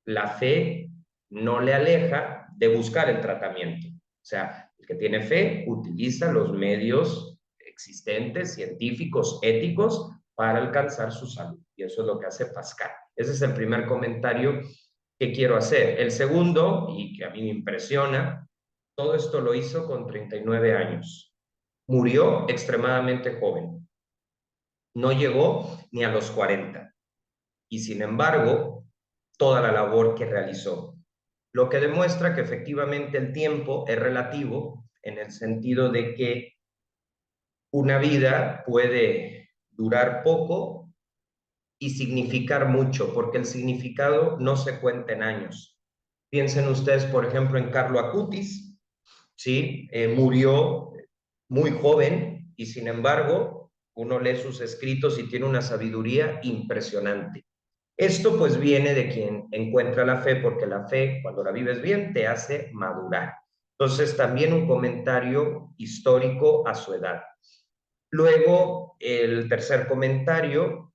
la fe no le aleja de buscar el tratamiento. O sea, el que tiene fe utiliza los medios existentes, científicos, éticos, para alcanzar su salud. Y eso es lo que hace Pascal. Ese es el primer comentario que quiero hacer. El segundo, y que a mí me impresiona, todo esto lo hizo con 39 años. Murió extremadamente joven. No llegó ni a los 40. Y sin embargo, toda la labor que realizó, lo que demuestra que efectivamente el tiempo es relativo en el sentido de que una vida puede durar poco y significar mucho, porque el significado no se cuenta en años. Piensen ustedes, por ejemplo, en Carlo Acutis, ¿sí? Murió muy joven y sin embargo uno lee sus escritos y tiene una sabiduría impresionante. Esto pues viene de quien encuentra la fe, porque la fe, cuando la vives bien, te hace madurar. Entonces, también un comentario histórico a su edad. Luego, el tercer comentario,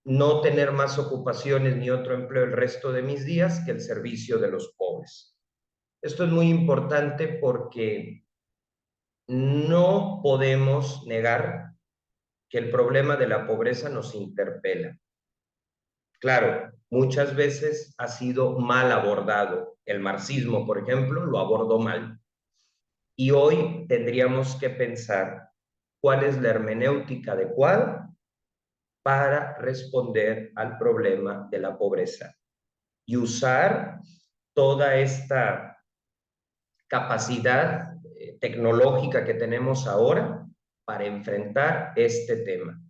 no tener más ocupaciones ni otro empleo el resto de mis días que el servicio de los pobres. Esto es muy importante porque no podemos negar que el problema de la pobreza nos interpela. Claro, muchas veces ha sido mal abordado. El marxismo, por ejemplo, lo abordó mal. Y hoy tendríamos que pensar cuál es la hermenéutica adecuada para responder al problema de la pobreza y usar toda esta capacidad tecnológica que tenemos ahora para enfrentar este tema.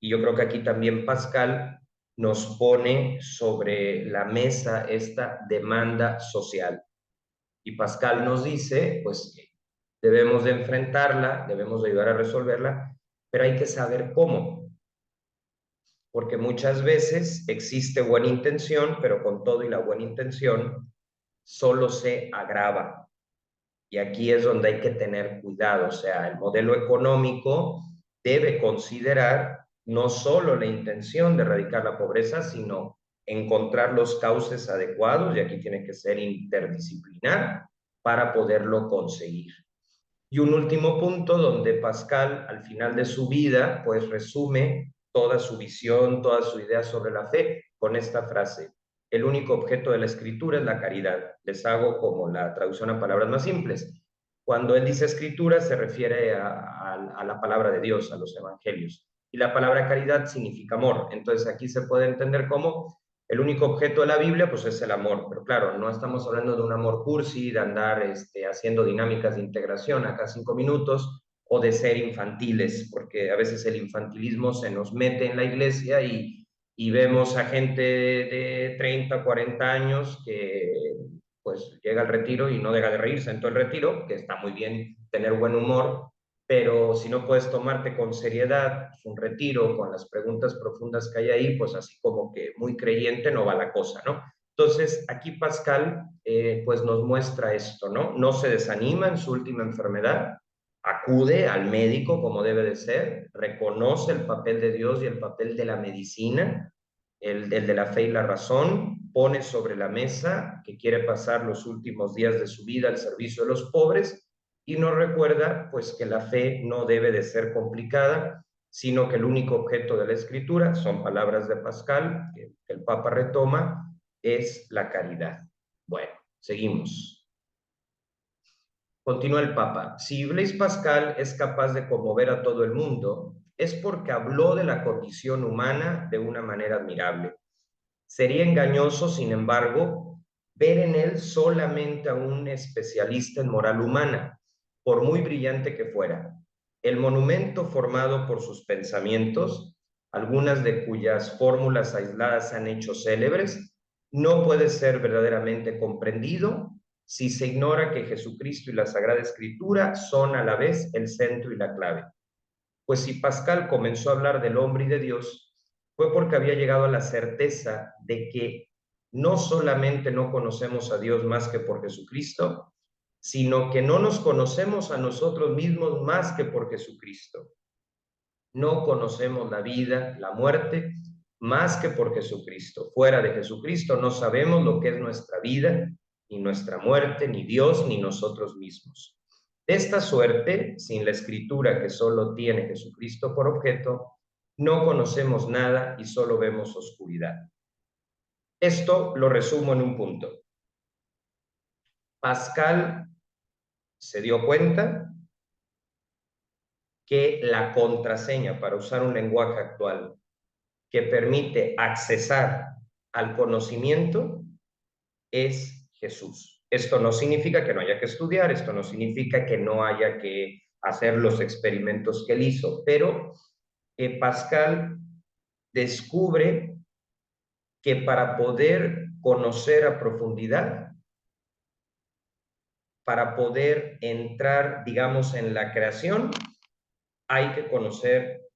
Y yo creo que aquí también Pascal nos pone sobre la mesa esta demanda social. Y Pascal nos dice, pues, que debemos de enfrentarla, debemos de ayudar a resolverla, pero hay que saber cómo, porque muchas veces existe buena intención, pero con todo y la buena intención solo se agrava. Y aquí es donde hay que tener cuidado, o sea, el modelo económico debe considerar no solo la intención de erradicar la pobreza, sino encontrar los cauces adecuados, y aquí tiene que ser interdisciplinar para poderlo conseguir. Y un último punto donde Pascal, al final de su vida, pues resume toda su visión, toda su idea sobre la fe con esta frase: el único objeto de la escritura es la caridad. Les hago como la traducción a palabras más simples. Cuando él dice escritura se refiere a la palabra de Dios, a los evangelios. Y la palabra caridad significa amor. Entonces aquí se puede entender como el único objeto de la Biblia, pues es el amor. Pero claro, no estamos hablando de un amor cursi, de andar haciendo dinámicas de integración a cada 5 minutos, o de ser infantiles, porque a veces el infantilismo se nos mete en la iglesia y vemos a gente de 30, 40 años que pues llega al retiro y no deja de reírse en todo el retiro, que está muy bien tener buen humor, pero si no puedes tomarte con seriedad pues, un retiro con las preguntas profundas que hay ahí, pues así como que muy creyente no va la cosa, ¿no? Entonces, aquí Pascal pues nos muestra esto, ¿no? No se desanima en su última enfermedad, acude al médico como debe de ser, reconoce el papel de Dios y el papel de la medicina, el de la fe y la razón, pone sobre la mesa que quiere pasar los últimos días de su vida al servicio de los pobres, y nos recuerda pues que la fe no debe de ser complicada, sino que el único objeto de la escritura, son palabras de Pascal, que el Papa retoma, es la caridad. Bueno, seguimos. Continúa el Papa: si Blaise Pascal es capaz de conmover a todo el mundo, es porque habló de la condición humana de una manera admirable. Sería engañoso, sin embargo, ver en él solamente a un especialista en moral humana, por muy brillante que fuera. El monumento formado por sus pensamientos, algunas de cuyas fórmulas aisladas se han hecho célebres, no puede ser verdaderamente comprendido si se ignora que Jesucristo y la Sagrada Escritura son a la vez el centro y la clave. Pues si Pascal comenzó a hablar del hombre y de Dios, fue porque había llegado a la certeza de que no solamente no conocemos a Dios más que por Jesucristo, sino que no nos conocemos a nosotros mismos más que por Jesucristo. No conocemos la vida, la muerte, más que por Jesucristo. Fuera de Jesucristo no sabemos lo que es nuestra vida, ni nuestra muerte, ni Dios, ni nosotros mismos. De esta suerte, sin la escritura que solo tiene Jesucristo por objeto, no conocemos nada y solo vemos oscuridad. Esto lo resumo en un punto. Pascal se dio cuenta que la contraseña, para usar un lenguaje actual, que permite accesar al conocimiento es Jesús. Esto no significa que no haya que estudiar, esto no significa que no haya que hacer los experimentos que él hizo, pero Pascal descubre que para poder conocer a profundidad, para poder entrar, digamos, en la creación, hay que conocer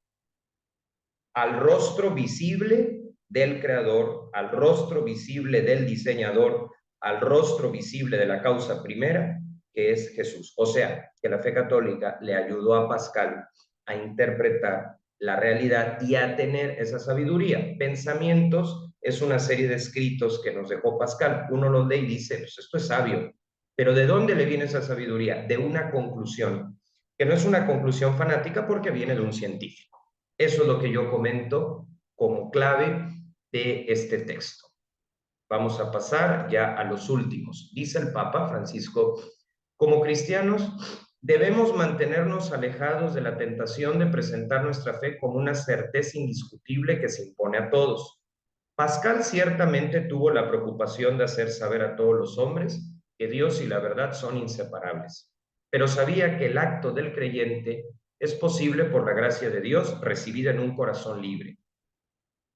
al rostro visible del creador, al rostro visible del diseñador, al rostro visible de la causa primera, que es Jesús. O sea, que la fe católica le ayudó a Pascal a interpretar la realidad y a tener esa sabiduría. Pensamientos es una serie de escritos que nos dejó Pascal. Uno los lee y dice, pues esto es sabio. Pero ¿de dónde le viene esa sabiduría? De una conclusión, que no es una conclusión fanática porque viene de un científico. Eso es lo que yo comento como clave de este texto. Vamos a pasar ya a los últimos. Dice el Papa Francisco, como cristianos debemos mantenernos alejados de la tentación de presentar nuestra fe como una certeza indiscutible que se impone a todos. Pascal ciertamente tuvo la preocupación de hacer saber a todos los hombres que Dios y la verdad son inseparables, pero sabía que el acto del creyente es posible por la gracia de Dios recibida en un corazón libre.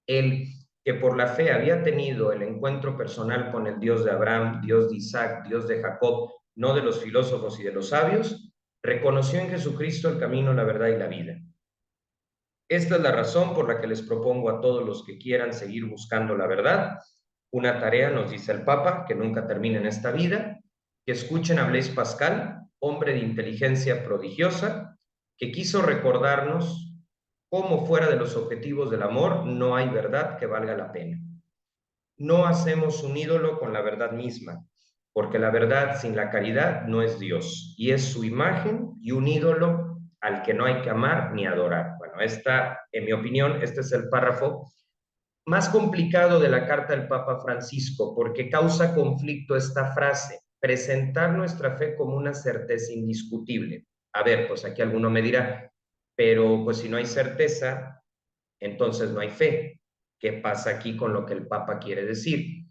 Él, que por la fe había tenido el encuentro personal con el Dios de Abraham, Dios de Isaac, Dios de Jacob, no de los filósofos y de los sabios, reconoció en Jesucristo el camino, la verdad y la vida. Esta es la razón por la que les propongo a todos los que quieran seguir buscando la verdad, una tarea, nos dice el Papa, que nunca termine en esta vida, que escuchen a Blaise Pascal, hombre de inteligencia prodigiosa, que quiso recordarnos cómo fuera de los objetivos del amor no hay verdad que valga la pena. No hacemos un ídolo con la verdad misma, porque la verdad sin la caridad no es Dios, y es su imagen y un ídolo al que no hay que amar ni adorar. Bueno, en mi opinión, este es el párrafo más complicado de la carta del Papa Francisco, porque causa conflicto esta frase, presentar nuestra fe como una certeza indiscutible. A ver, pues aquí alguno me dirá, pero pues si no hay certeza, entonces no hay fe. ¿Qué pasa aquí con lo que el Papa quiere decir?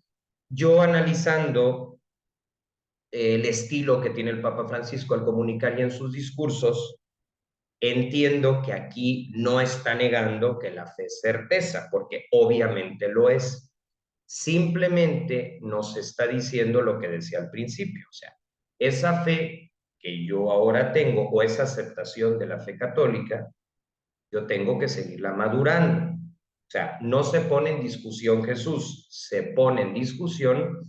Yo analizando el estilo que tiene el Papa Francisco al comunicar y en sus discursos, entiendo que aquí no está negando que la fe es certeza, porque obviamente lo es. Simplemente nos está diciendo lo que decía al principio, o sea, esa fe que yo ahora tengo o esa aceptación de la fe católica, yo tengo que seguirla madurando. O sea, no se pone en discusión Jesús, se pone en discusión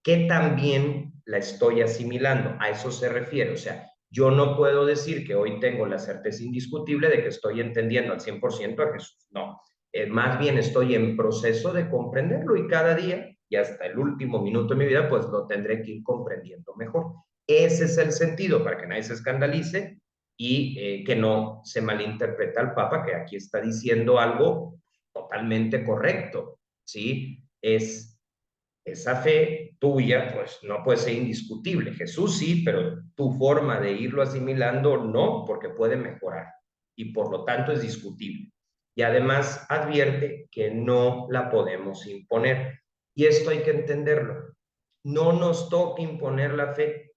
que también la estoy asimilando. A eso se refiere. O sea, yo no puedo decir que hoy tengo la certeza indiscutible de que estoy entendiendo al 100% a Jesús. No, más bien estoy en proceso de comprenderlo y cada día y hasta el último minuto de mi vida, pues lo tendré que ir comprendiendo mejor. Ese es el sentido, para que nadie se escandalice y que no se malinterpreta al Papa, que aquí está diciendo algo totalmente correcto, ¿sí? Esa fe tuya, pues no puede ser indiscutible. Jesús sí, pero tu forma de irlo asimilando no, porque puede mejorar y por lo tanto es discutible. Y además advierte que no la podemos imponer. Y esto hay que entenderlo. No nos toca imponer la fe,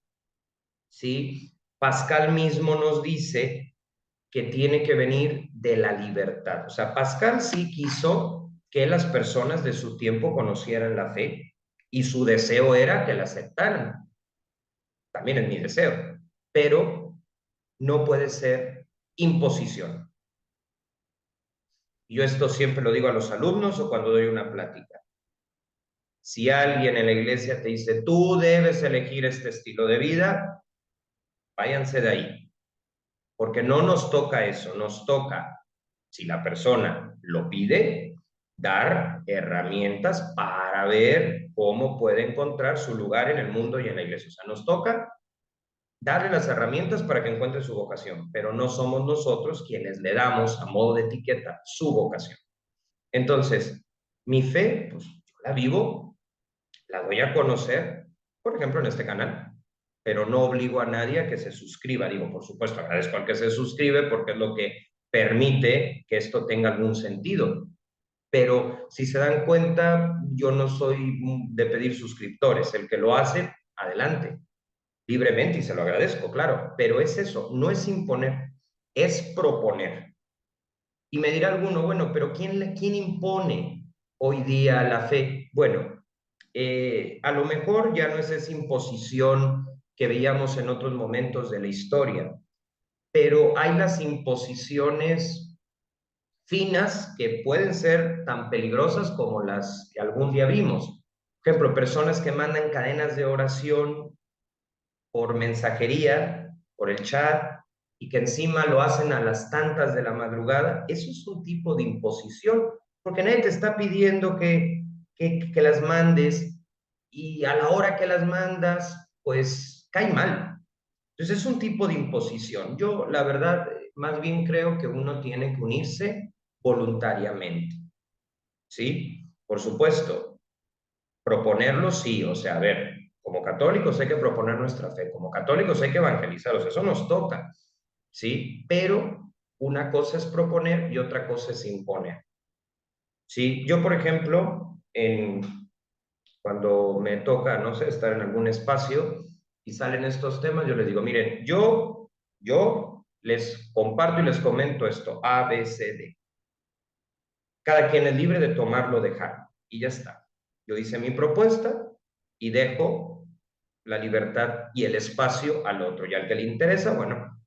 ¿sí? Pascal mismo nos dice que tiene que venir de la libertad. O sea, Pascal sí quiso que las personas de su tiempo conocieran la fe y su deseo era que la aceptaran. También es mi deseo, pero no puede ser imposición. Yo esto siempre lo digo a los alumnos o cuando doy una plática. Si alguien en la iglesia te dice, tú debes elegir este estilo de vida, váyanse de ahí, porque no nos toca eso, nos toca, si la persona lo pide, dar herramientas para ver cómo puede encontrar su lugar en el mundo y en la iglesia. O sea, nos toca darle las herramientas para que encuentre su vocación, pero no somos nosotros quienes le damos a modo de etiqueta su vocación. Entonces, mi fe, pues yo la vivo, la doy a conocer, por ejemplo, en este canal, pero no obligo a nadie a que se suscriba. Digo, por supuesto, agradezco al que se suscribe porque es lo que permite que esto tenga algún sentido. Pero si se dan cuenta, yo no soy de pedir suscriptores. El que lo hace, adelante, libremente, y se lo agradezco, claro. Pero es eso, no es imponer, es proponer. Y me dirá alguno, bueno, pero ¿quién impone hoy día la fe? Bueno, a lo mejor ya no es esa imposición que veíamos en otros momentos de la historia, pero hay las imposiciones finas que pueden ser tan peligrosas como las que algún día vimos. Por ejemplo, personas que mandan cadenas de oración por mensajería, por el chat, y que encima lo hacen a las tantas de la madrugada, eso es un tipo de imposición, porque nadie te está pidiendo que las mandes, y a la hora que las mandas, pues cae mal. Entonces es un tipo de imposición. Yo, la verdad, más bien creo que uno tiene que unirse voluntariamente, ¿sí? Por supuesto, proponerlo sí, o sea, a ver, como católicos hay que proponer nuestra fe, como católicos hay que evangelizar, o sea, eso nos toca, ¿sí? Pero una cosa es proponer y otra cosa es imponer, ¿sí? Yo, por ejemplo, cuando me toca, no sé, estar en algún espacio y salen estos temas, yo les digo, miren, yo les comparto y les comento esto, A, B, C, D. Cada quien es libre de tomarlo o dejarlo, y ya está. Yo hice mi propuesta y dejo la libertad y el espacio al otro. Y al que le interesa, bueno,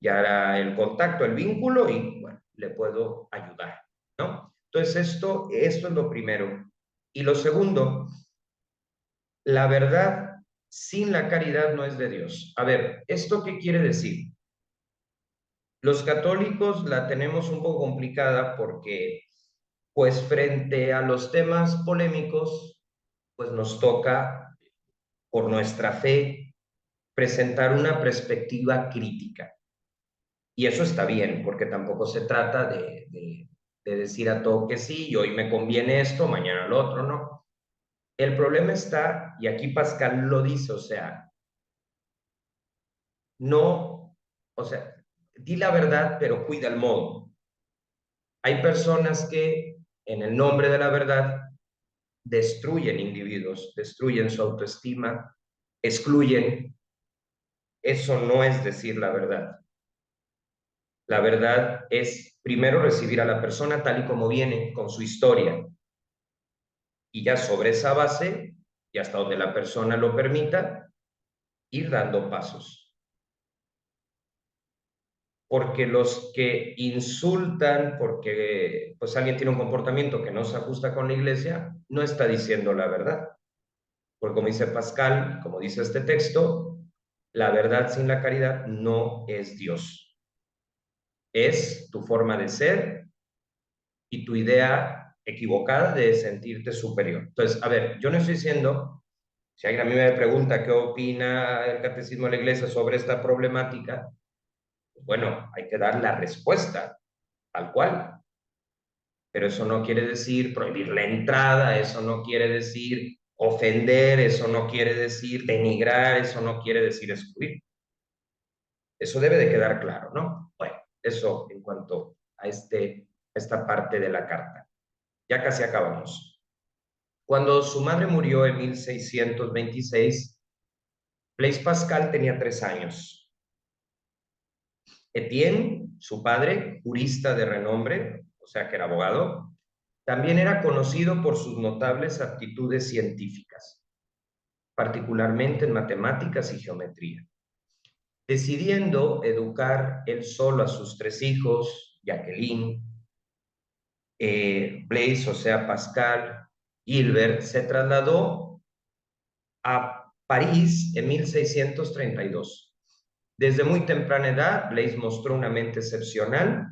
ya hará el contacto, el vínculo y, bueno, le puedo ayudar, ¿no? Entonces, esto es lo primero. Y lo segundo, la verdad sin la caridad no es de Dios. A ver, ¿esto qué quiere decir? Los católicos la tenemos un poco complicada porque, pues frente a los temas polémicos, pues nos toca, por nuestra fe, presentar una perspectiva crítica. Y eso está bien, porque tampoco se trata de decir a todo que sí, y hoy me conviene esto, mañana lo otro, no. El problema está, y aquí Pascal lo dice, o sea, no, o sea, di la verdad, pero cuida el modo. Hay personas que, en el nombre de la verdad, destruyen individuos, destruyen su autoestima, excluyen. Eso no es decir la verdad. La verdad es primero recibir a la persona tal y como viene, con su historia, y ya sobre esa base, y hasta donde la persona lo permita, ir dando pasos. Porque los que insultan, porque pues alguien tiene un comportamiento que no se ajusta con la iglesia, no está diciendo la verdad. Porque como dice Pascal, como dice este texto, la verdad sin la caridad no es Dios. Es tu forma de ser y tu idea equivocada de sentirte superior. Entonces, a ver, yo no estoy diciendo, si alguien a mí me pregunta qué opina el Catecismo de la Iglesia sobre esta problemática, pues bueno, hay que dar la respuesta tal cual. Pero eso no quiere decir prohibir la entrada, eso no quiere decir ofender, eso no quiere decir denigrar, eso no quiere decir excluir. Eso debe de quedar claro, ¿no? Bueno, eso en cuanto a esta parte de la carta. Ya casi acabamos. Cuando su madre murió en 1626, Blaise Pascal tenía 3 años. Etienne, su padre, jurista de renombre, o sea que era abogado, también era conocido por sus notables aptitudes científicas, particularmente en matemáticas y geometría. Decidiendo educar él solo a sus 3 hijos, Jacqueline, Blaise, o sea, Pascal, Gilbert, se trasladó a París en 1632. Desde muy temprana edad, Blaise mostró una mente excepcional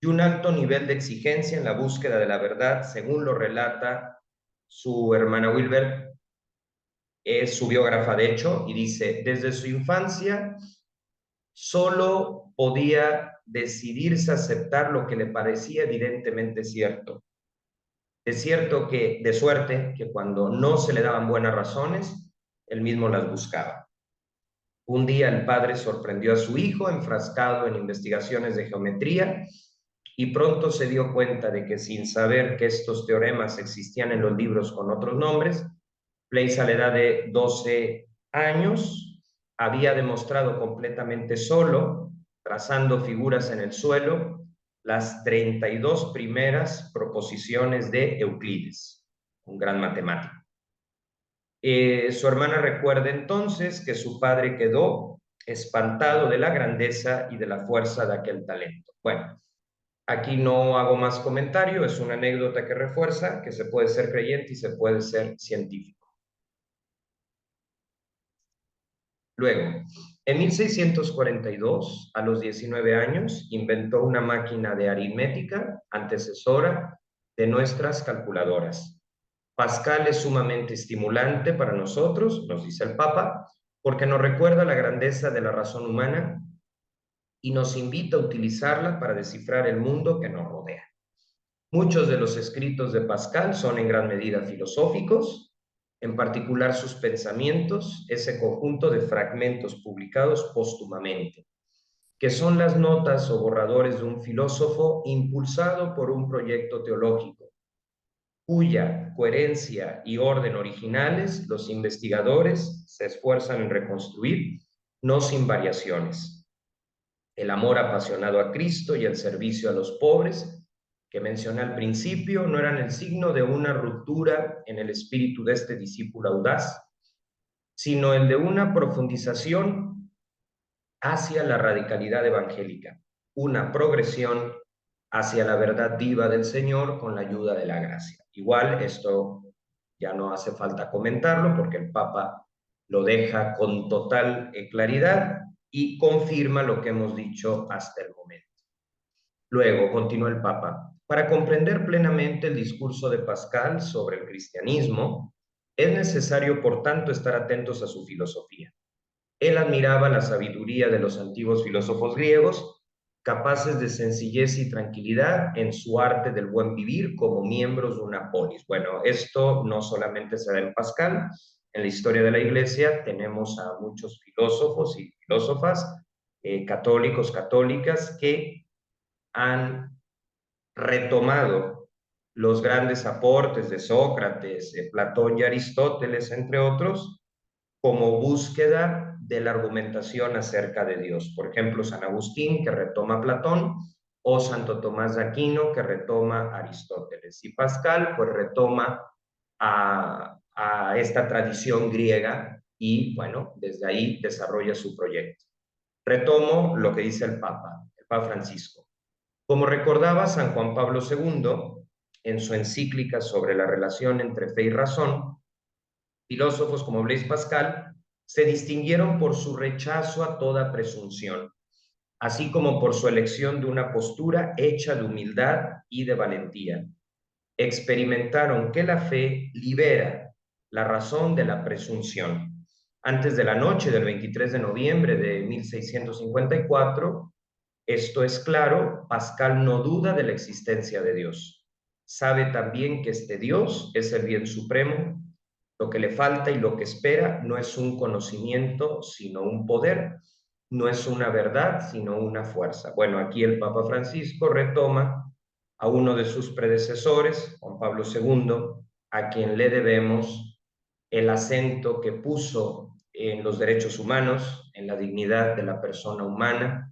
y un alto nivel de exigencia en la búsqueda de la verdad, según lo relata su hermana Wilbert, es su biógrafa de hecho, y dice, desde su infancia solo podía decidirse a aceptar lo que le parecía evidentemente cierto. Es cierto que, de suerte, que cuando no se le daban buenas razones, él mismo las buscaba. Un día el padre sorprendió a su hijo enfrascado en investigaciones de geometría y pronto se dio cuenta de que sin saber que estos teoremas existían en los libros con otros nombres, Blaise a la edad de 12 años había demostrado completamente solo, trazando figuras en el suelo, las 32 primeras proposiciones de Euclides, un gran matemático. Su hermana recuerda entonces que su padre quedó espantado de la grandeza y de la fuerza de aquel talento. Bueno, Aquí no hago más comentario, es una anécdota que refuerza que se puede ser creyente y se puede ser científico. Luego, en 1642, a los 19 años, inventó una máquina de aritmética antecesora de nuestras calculadoras. Pascal es sumamente estimulante para nosotros, nos dice el Papa, porque nos recuerda la grandeza de la razón humana y nos invita a utilizarla para descifrar el mundo que nos rodea. Muchos de los escritos de Pascal son en gran medida filosóficos, en particular sus pensamientos, ese conjunto de fragmentos publicados póstumamente, que son las notas o borradores de un filósofo impulsado por un proyecto teológico, cuya coherencia y orden originales los investigadores se esfuerzan en reconstruir, no sin variaciones. El amor apasionado a Cristo y el servicio a los pobres que mencioné al principio no eran el signo de una ruptura en el espíritu de este discípulo audaz, sino el de una profundización hacia la radicalidad evangélica, una progresión hacia la verdad viva del Señor con la ayuda de la gracia. Igual esto ya no hace falta comentarlo porque el Papa lo deja con total claridad y confirma lo que hemos dicho hasta el momento. Luego, continúa el Papa, para comprender plenamente el discurso de Pascal sobre el cristianismo, es necesario, por tanto, estar atentos a su filosofía. Él admiraba la sabiduría de los antiguos filósofos griegos, capaces de sencillez y tranquilidad en su arte del buen vivir como miembros de una polis. Bueno, esto no solamente se da en Pascal, en la historia de la Iglesia tenemos a muchos filósofos y filósofas católicos, católicas, que han retomado los grandes aportes de Sócrates, de Platón y Aristóteles, entre otros, como búsqueda de la argumentación acerca de Dios. Por ejemplo, San Agustín, que retoma a Platón, o Santo Tomás de Aquino, que retoma a Aristóteles. Y Pascal, pues retoma a esta tradición griega y, bueno, desde ahí desarrolla su proyecto. Retomo lo que dice el Papa Francisco. Como recordaba San Juan Pablo II en su encíclica sobre la relación entre fe y razón, filósofos como Blaise Pascal se distinguieron por su rechazo a toda presunción, así como por su elección de una postura hecha de humildad y de valentía. Experimentaron que la fe libera la razón de la presunción. Antes de la noche del 23 de noviembre de 1654, esto es claro, Pascal no duda de la existencia de Dios. Sabe también que este Dios es el bien supremo. Lo que le falta y lo que espera no es un conocimiento, sino un poder. No es una verdad, sino una fuerza. Bueno, aquí el Papa Francisco retoma a uno de sus predecesores, Juan Pablo II, a quien le debemos el acento que puso en los derechos humanos, en la dignidad de la persona humana,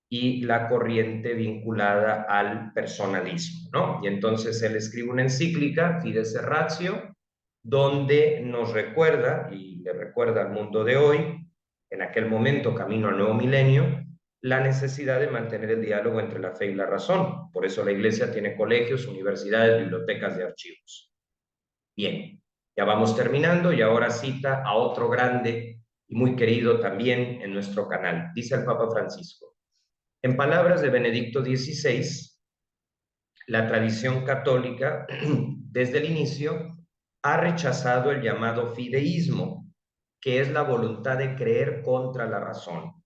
y la corriente vinculada al personalismo, ¿no? Y entonces él escribe una encíclica, Fides et Ratio, donde nos recuerda, y le recuerda al mundo de hoy, en aquel momento camino al nuevo milenio, la necesidad de mantener el diálogo entre la fe y la razón. Por eso la Iglesia tiene colegios, universidades, bibliotecas de archivos. Bien, ya vamos terminando y ahora cita a otro grande y muy querido también en nuestro canal. Dice el Papa Francisco: en palabras de Benedicto XVI, la tradición católica, desde el inicio, ha rechazado el llamado fideísmo, que es la voluntad de creer contra la razón.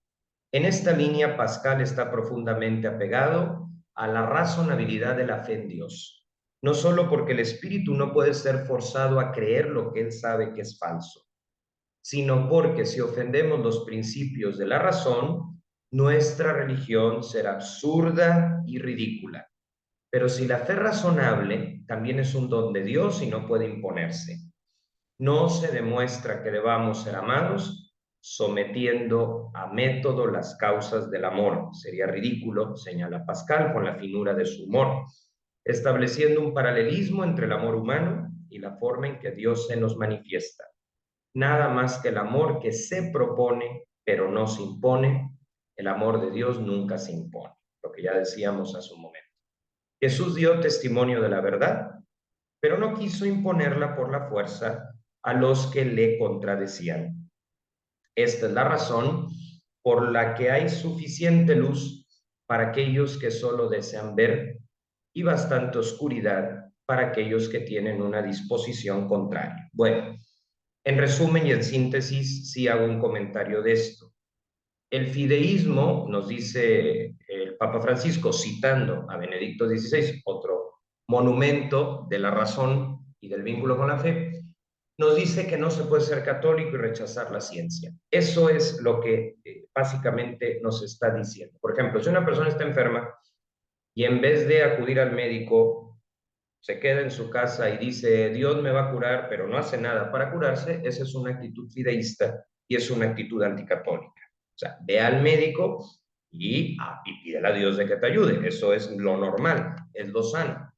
En esta línea, Pascal está profundamente apegado a la razonabilidad de la fe en Dios, no solo porque el espíritu no puede ser forzado a creer lo que él sabe que es falso, sino porque si ofendemos los principios de la razón, nuestra religión será absurda y ridícula. Pero si la fe razonable también es un don de Dios y no puede imponerse, no se demuestra que debamos ser amados sometiendo a método las causas del amor. Sería ridículo, señala Pascal con la finura de su humor, estableciendo un paralelismo entre el amor humano y la forma en que Dios se nos manifiesta. Nada más que el amor que se propone, pero no se impone. El amor de Dios nunca se impone, lo que ya decíamos hace un momento. Jesús dio testimonio de la verdad, pero no quiso imponerla por la fuerza a los que le contradecían. Esta es la razón por la que hay suficiente luz para aquellos que solo desean ver y bastante oscuridad para aquellos que tienen una disposición contraria. Bueno, en resumen y en síntesis, sí hago un comentario de esto. El fideísmo, nos dice el Papa Francisco, citando a Benedicto XVI, otro monumento de la razón y del vínculo con la fe, nos dice que no se puede ser católico y rechazar la ciencia. Eso es lo que básicamente nos está diciendo. Por ejemplo, si una persona está enferma y en vez de acudir al médico, se queda en su casa y dice, Dios me va a curar, pero no hace nada para curarse, esa es una actitud fideísta y es una actitud anticatólica. O sea, ve al médico y pídele a Dios de que te ayude. Eso es lo normal, es lo sano.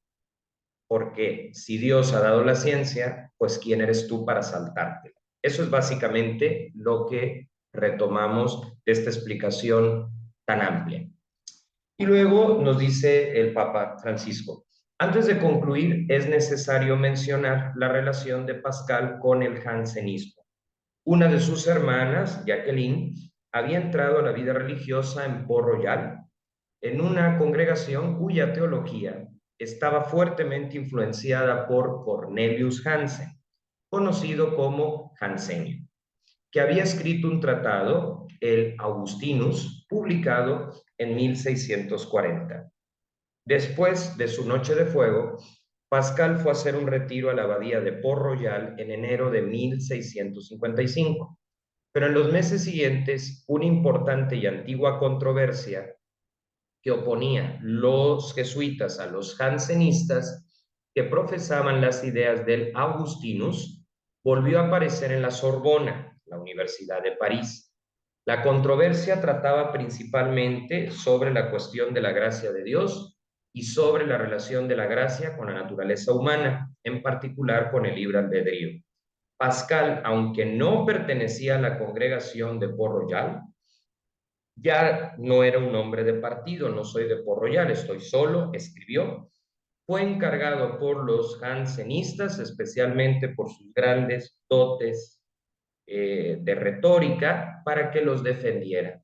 Porque si Dios ha dado la ciencia, pues ¿quién eres tú para saltártela? Eso es básicamente lo que retomamos de esta explicación tan amplia. Y luego nos dice el Papa Francisco, antes de concluir, es necesario mencionar la relación de Pascal con el jansenismo. Una de sus hermanas, Jacqueline, había entrado a la vida religiosa en Port-Royal, en una congregación cuya teología estaba fuertemente influenciada por Cornelius Hansen, conocido como Jansenio, que había escrito un tratado, el Augustinus, publicado en 1640. Después de su noche de fuego, Pascal fue a hacer un retiro a la abadía de Port-Royal en enero de 1655. Pero en los meses siguientes, una importante y antigua controversia que oponía los jesuitas a los jansenistas que profesaban las ideas del Augustinus, volvió a aparecer en la Sorbona, la Universidad de París. La controversia trataba principalmente sobre la cuestión de la gracia de Dios y sobre la relación de la gracia con la naturaleza humana, en particular con el libre albedrío. Pascal, aunque no pertenecía a la congregación de Port-Royal, ya no era un hombre de partido, no soy de Port-Royal, estoy solo, escribió. Fue encargado por los jansenistas, especialmente por sus grandes dotes de retórica, para que los defendiera.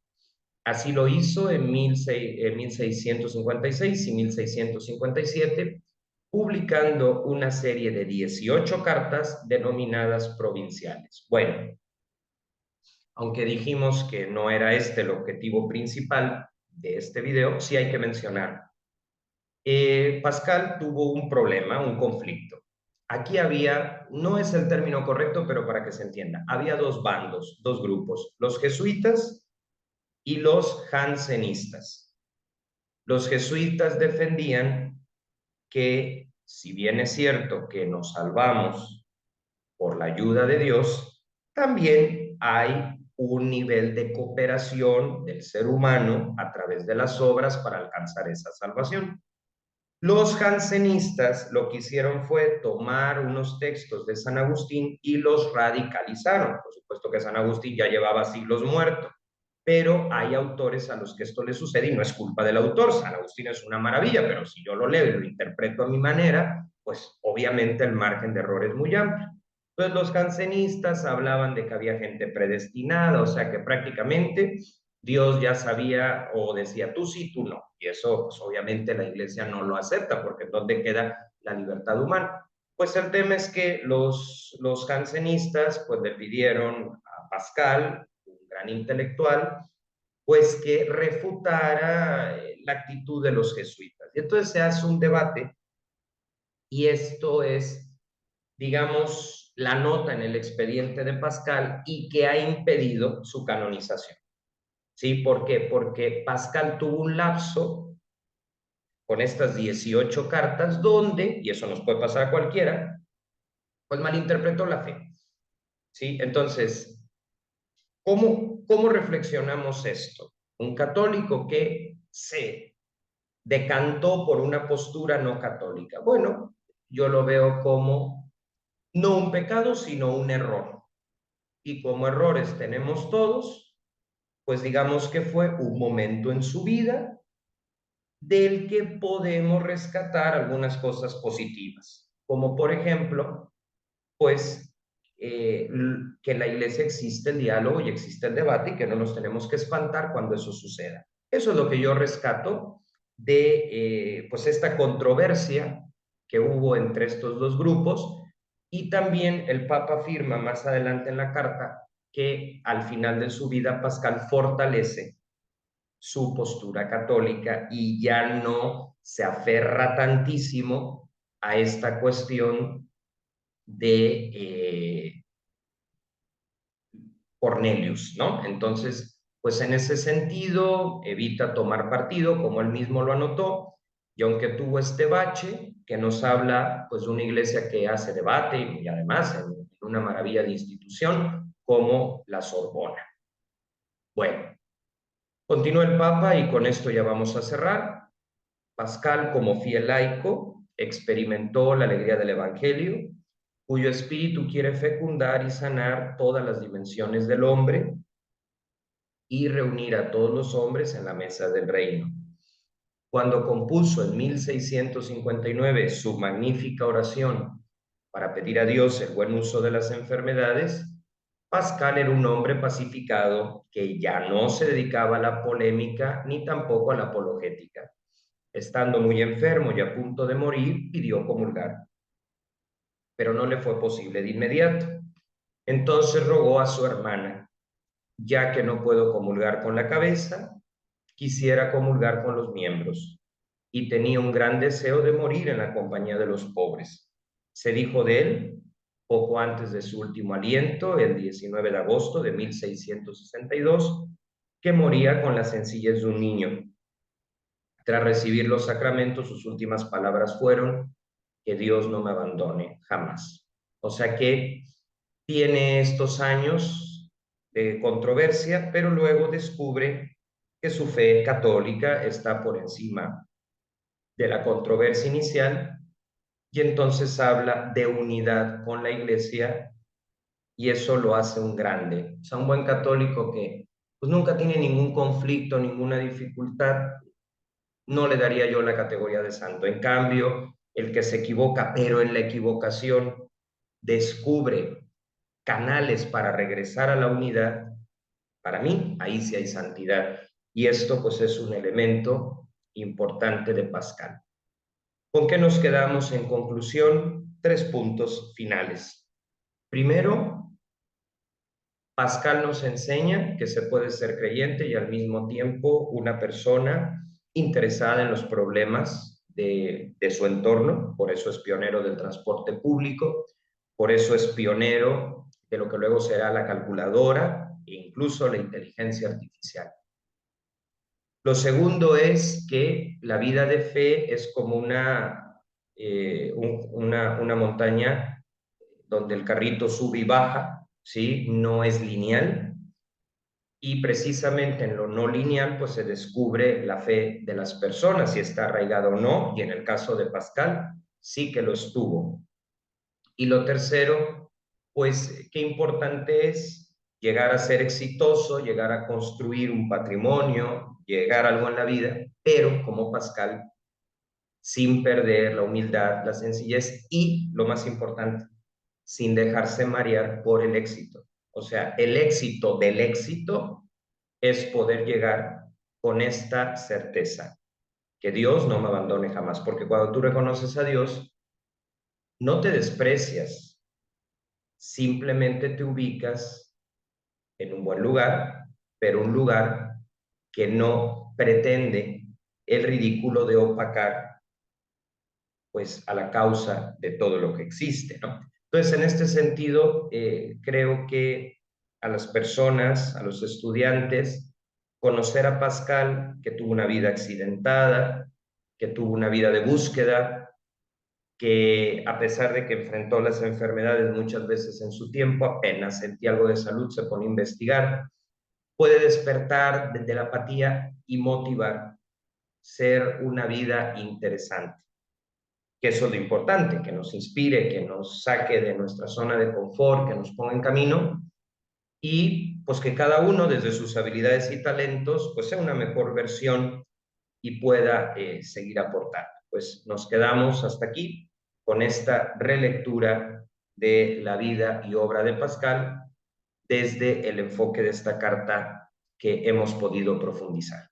Así lo hizo en 1656 y 1657, publicando una serie de 18 cartas denominadas provinciales. Bueno, aunque dijimos que no era este el objetivo principal de este video, sí hay que mencionar. Pascal tuvo un problema, un conflicto. Aquí había, no es el término correcto, pero para que se entienda, había dos bandos, dos grupos, los jesuitas y los jansenistas. Los jesuitas defendían que, si bien es cierto que nos salvamos por la ayuda de Dios, también hay un nivel de cooperación del ser humano a través de las obras para alcanzar esa salvación. Los jansenistas lo que hicieron fue tomar unos textos de San Agustín y los radicalizaron. Por supuesto que San Agustín ya llevaba siglos muerto, pero hay autores a los que esto les sucede y no es culpa del autor. San Agustín es una maravilla, pero si yo lo leo y lo interpreto a mi manera, pues obviamente el margen de error es muy amplio. Entonces los jansenistas hablaban de que había gente predestinada, o sea que prácticamente Dios ya sabía o decía tú sí, tú no. Y eso, pues obviamente la iglesia no lo acepta, porque ¿dónde queda la libertad humana? Pues el tema es que los jansenistas pues le pidieron a Pascal, un gran intelectual, pues que refutara la actitud de los jesuitas. Y entonces se hace un debate y esto es, digamos, la nota en el expediente de Pascal y que ha impedido su canonización. ¿Sí? ¿Por qué? Porque Pascal tuvo un lapso con estas 18 cartas donde, y eso nos puede pasar a cualquiera, pues malinterpretó la fe. ¿Sí? Entonces, ¿cómo reflexionamos esto? Un católico que se decantó por una postura no católica. Bueno, yo lo veo como no un pecado, sino un error. Y como errores tenemos todos, pues digamos que fue un momento en su vida del que podemos rescatar algunas cosas positivas, como por ejemplo, pues que en la iglesia existe el diálogo y existe el debate y que no nos tenemos que espantar cuando eso suceda. Eso es lo que yo rescato de pues esta controversia que hubo entre estos dos grupos, y también el Papa afirma más adelante en la carta que al final de su vida Pascal fortalece su postura católica y ya no se aferra tantísimo a esta cuestión de Cornelius, ¿no? Entonces, pues en ese sentido, evita tomar partido, como él mismo lo anotó, y aunque tuvo este bache, que nos habla pues de una iglesia que hace debate y además en una maravilla de institución como la Sorbona. Bueno, continúa el Papa y con esto ya vamos a cerrar. Pascal, como fiel laico, experimentó la alegría del Evangelio, cuyo espíritu quiere fecundar y sanar todas las dimensiones del hombre y reunir a todos los hombres en la mesa del reino. Cuando compuso en 1659 su magnífica oración para pedir a Dios el buen uso de las enfermedades, Pascal era un hombre pacificado que ya no se dedicaba a la polémica ni tampoco a la apologética. Estando muy enfermo y a punto de morir, pidió comulgar, pero no le fue posible de inmediato. Entonces rogó a su hermana: ya que no puedo comulgar con la cabeza, quisiera comulgar con los miembros, y tenía un gran deseo de morir en la compañía de los pobres. Se dijo de él, poco antes de su último aliento, el 19 de agosto de 1662, que moría con la sencillez de un niño. Tras recibir los sacramentos, sus últimas palabras fueron: que Dios no me abandone jamás. O sea que tiene estos años de controversia, pero luego descubre que su fe católica está por encima de la controversia inicial, y entonces habla de unidad con la iglesia, y eso lo hace un grande. O sea, un buen católico que pues nunca tiene ningún conflicto, ninguna dificultad, no le daría yo la categoría de santo. En cambio, el que se equivoca, pero en la equivocación descubre canales para regresar a la unidad, para mí, ahí sí hay santidad. Y esto pues es un elemento importante de Pascal. ¿Con qué nos quedamos en conclusión? 3 puntos finales. Primero, Pascal nos enseña que se puede ser creyente y al mismo tiempo una persona interesada en los problemas de su entorno. Por eso es pionero del transporte público, por eso es pionero de lo que luego será la calculadora e incluso la inteligencia artificial. Lo segundo es que la vida de fe es como una montaña donde el carrito sube y baja, ¿sí? No es lineal, y precisamente en lo no lineal pues se descubre la fe de las personas, si está arraigada o no, y en el caso de Pascal sí que lo estuvo. Y lo tercero, pues qué importante es llegar a ser exitoso, llegar a construir un patrimonio, llegar a algo en la vida, pero como Pascal, sin perder la humildad, la sencillez y, lo más importante, sin dejarse marear por el éxito. O sea, el éxito del éxito es poder llegar con esta certeza, que Dios no me abandone jamás, porque cuando tú reconoces a Dios, no te desprecias, simplemente te ubicas en un buen lugar, pero un lugar que no pretende el ridículo de opacar pues a la causa de todo lo que existe, ¿no? Entonces, en este sentido, creo que a las personas, a los estudiantes, conocer a Pascal, que tuvo una vida accidentada, que tuvo una vida de búsqueda, que a pesar de que enfrentó las enfermedades muchas veces en su tiempo, apenas sentía algo de salud, se pone a investigar, puede despertar de la apatía y motivar ser una vida interesante, que eso es lo importante, que nos inspire, que nos saque de nuestra zona de confort, que nos ponga en camino, y pues que cada uno desde sus habilidades y talentos pues sea una mejor versión y pueda seguir aportando. Pues nos quedamos hasta aquí con esta relectura de la vida y obra de Pascal desde el enfoque de esta carta que hemos podido profundizar.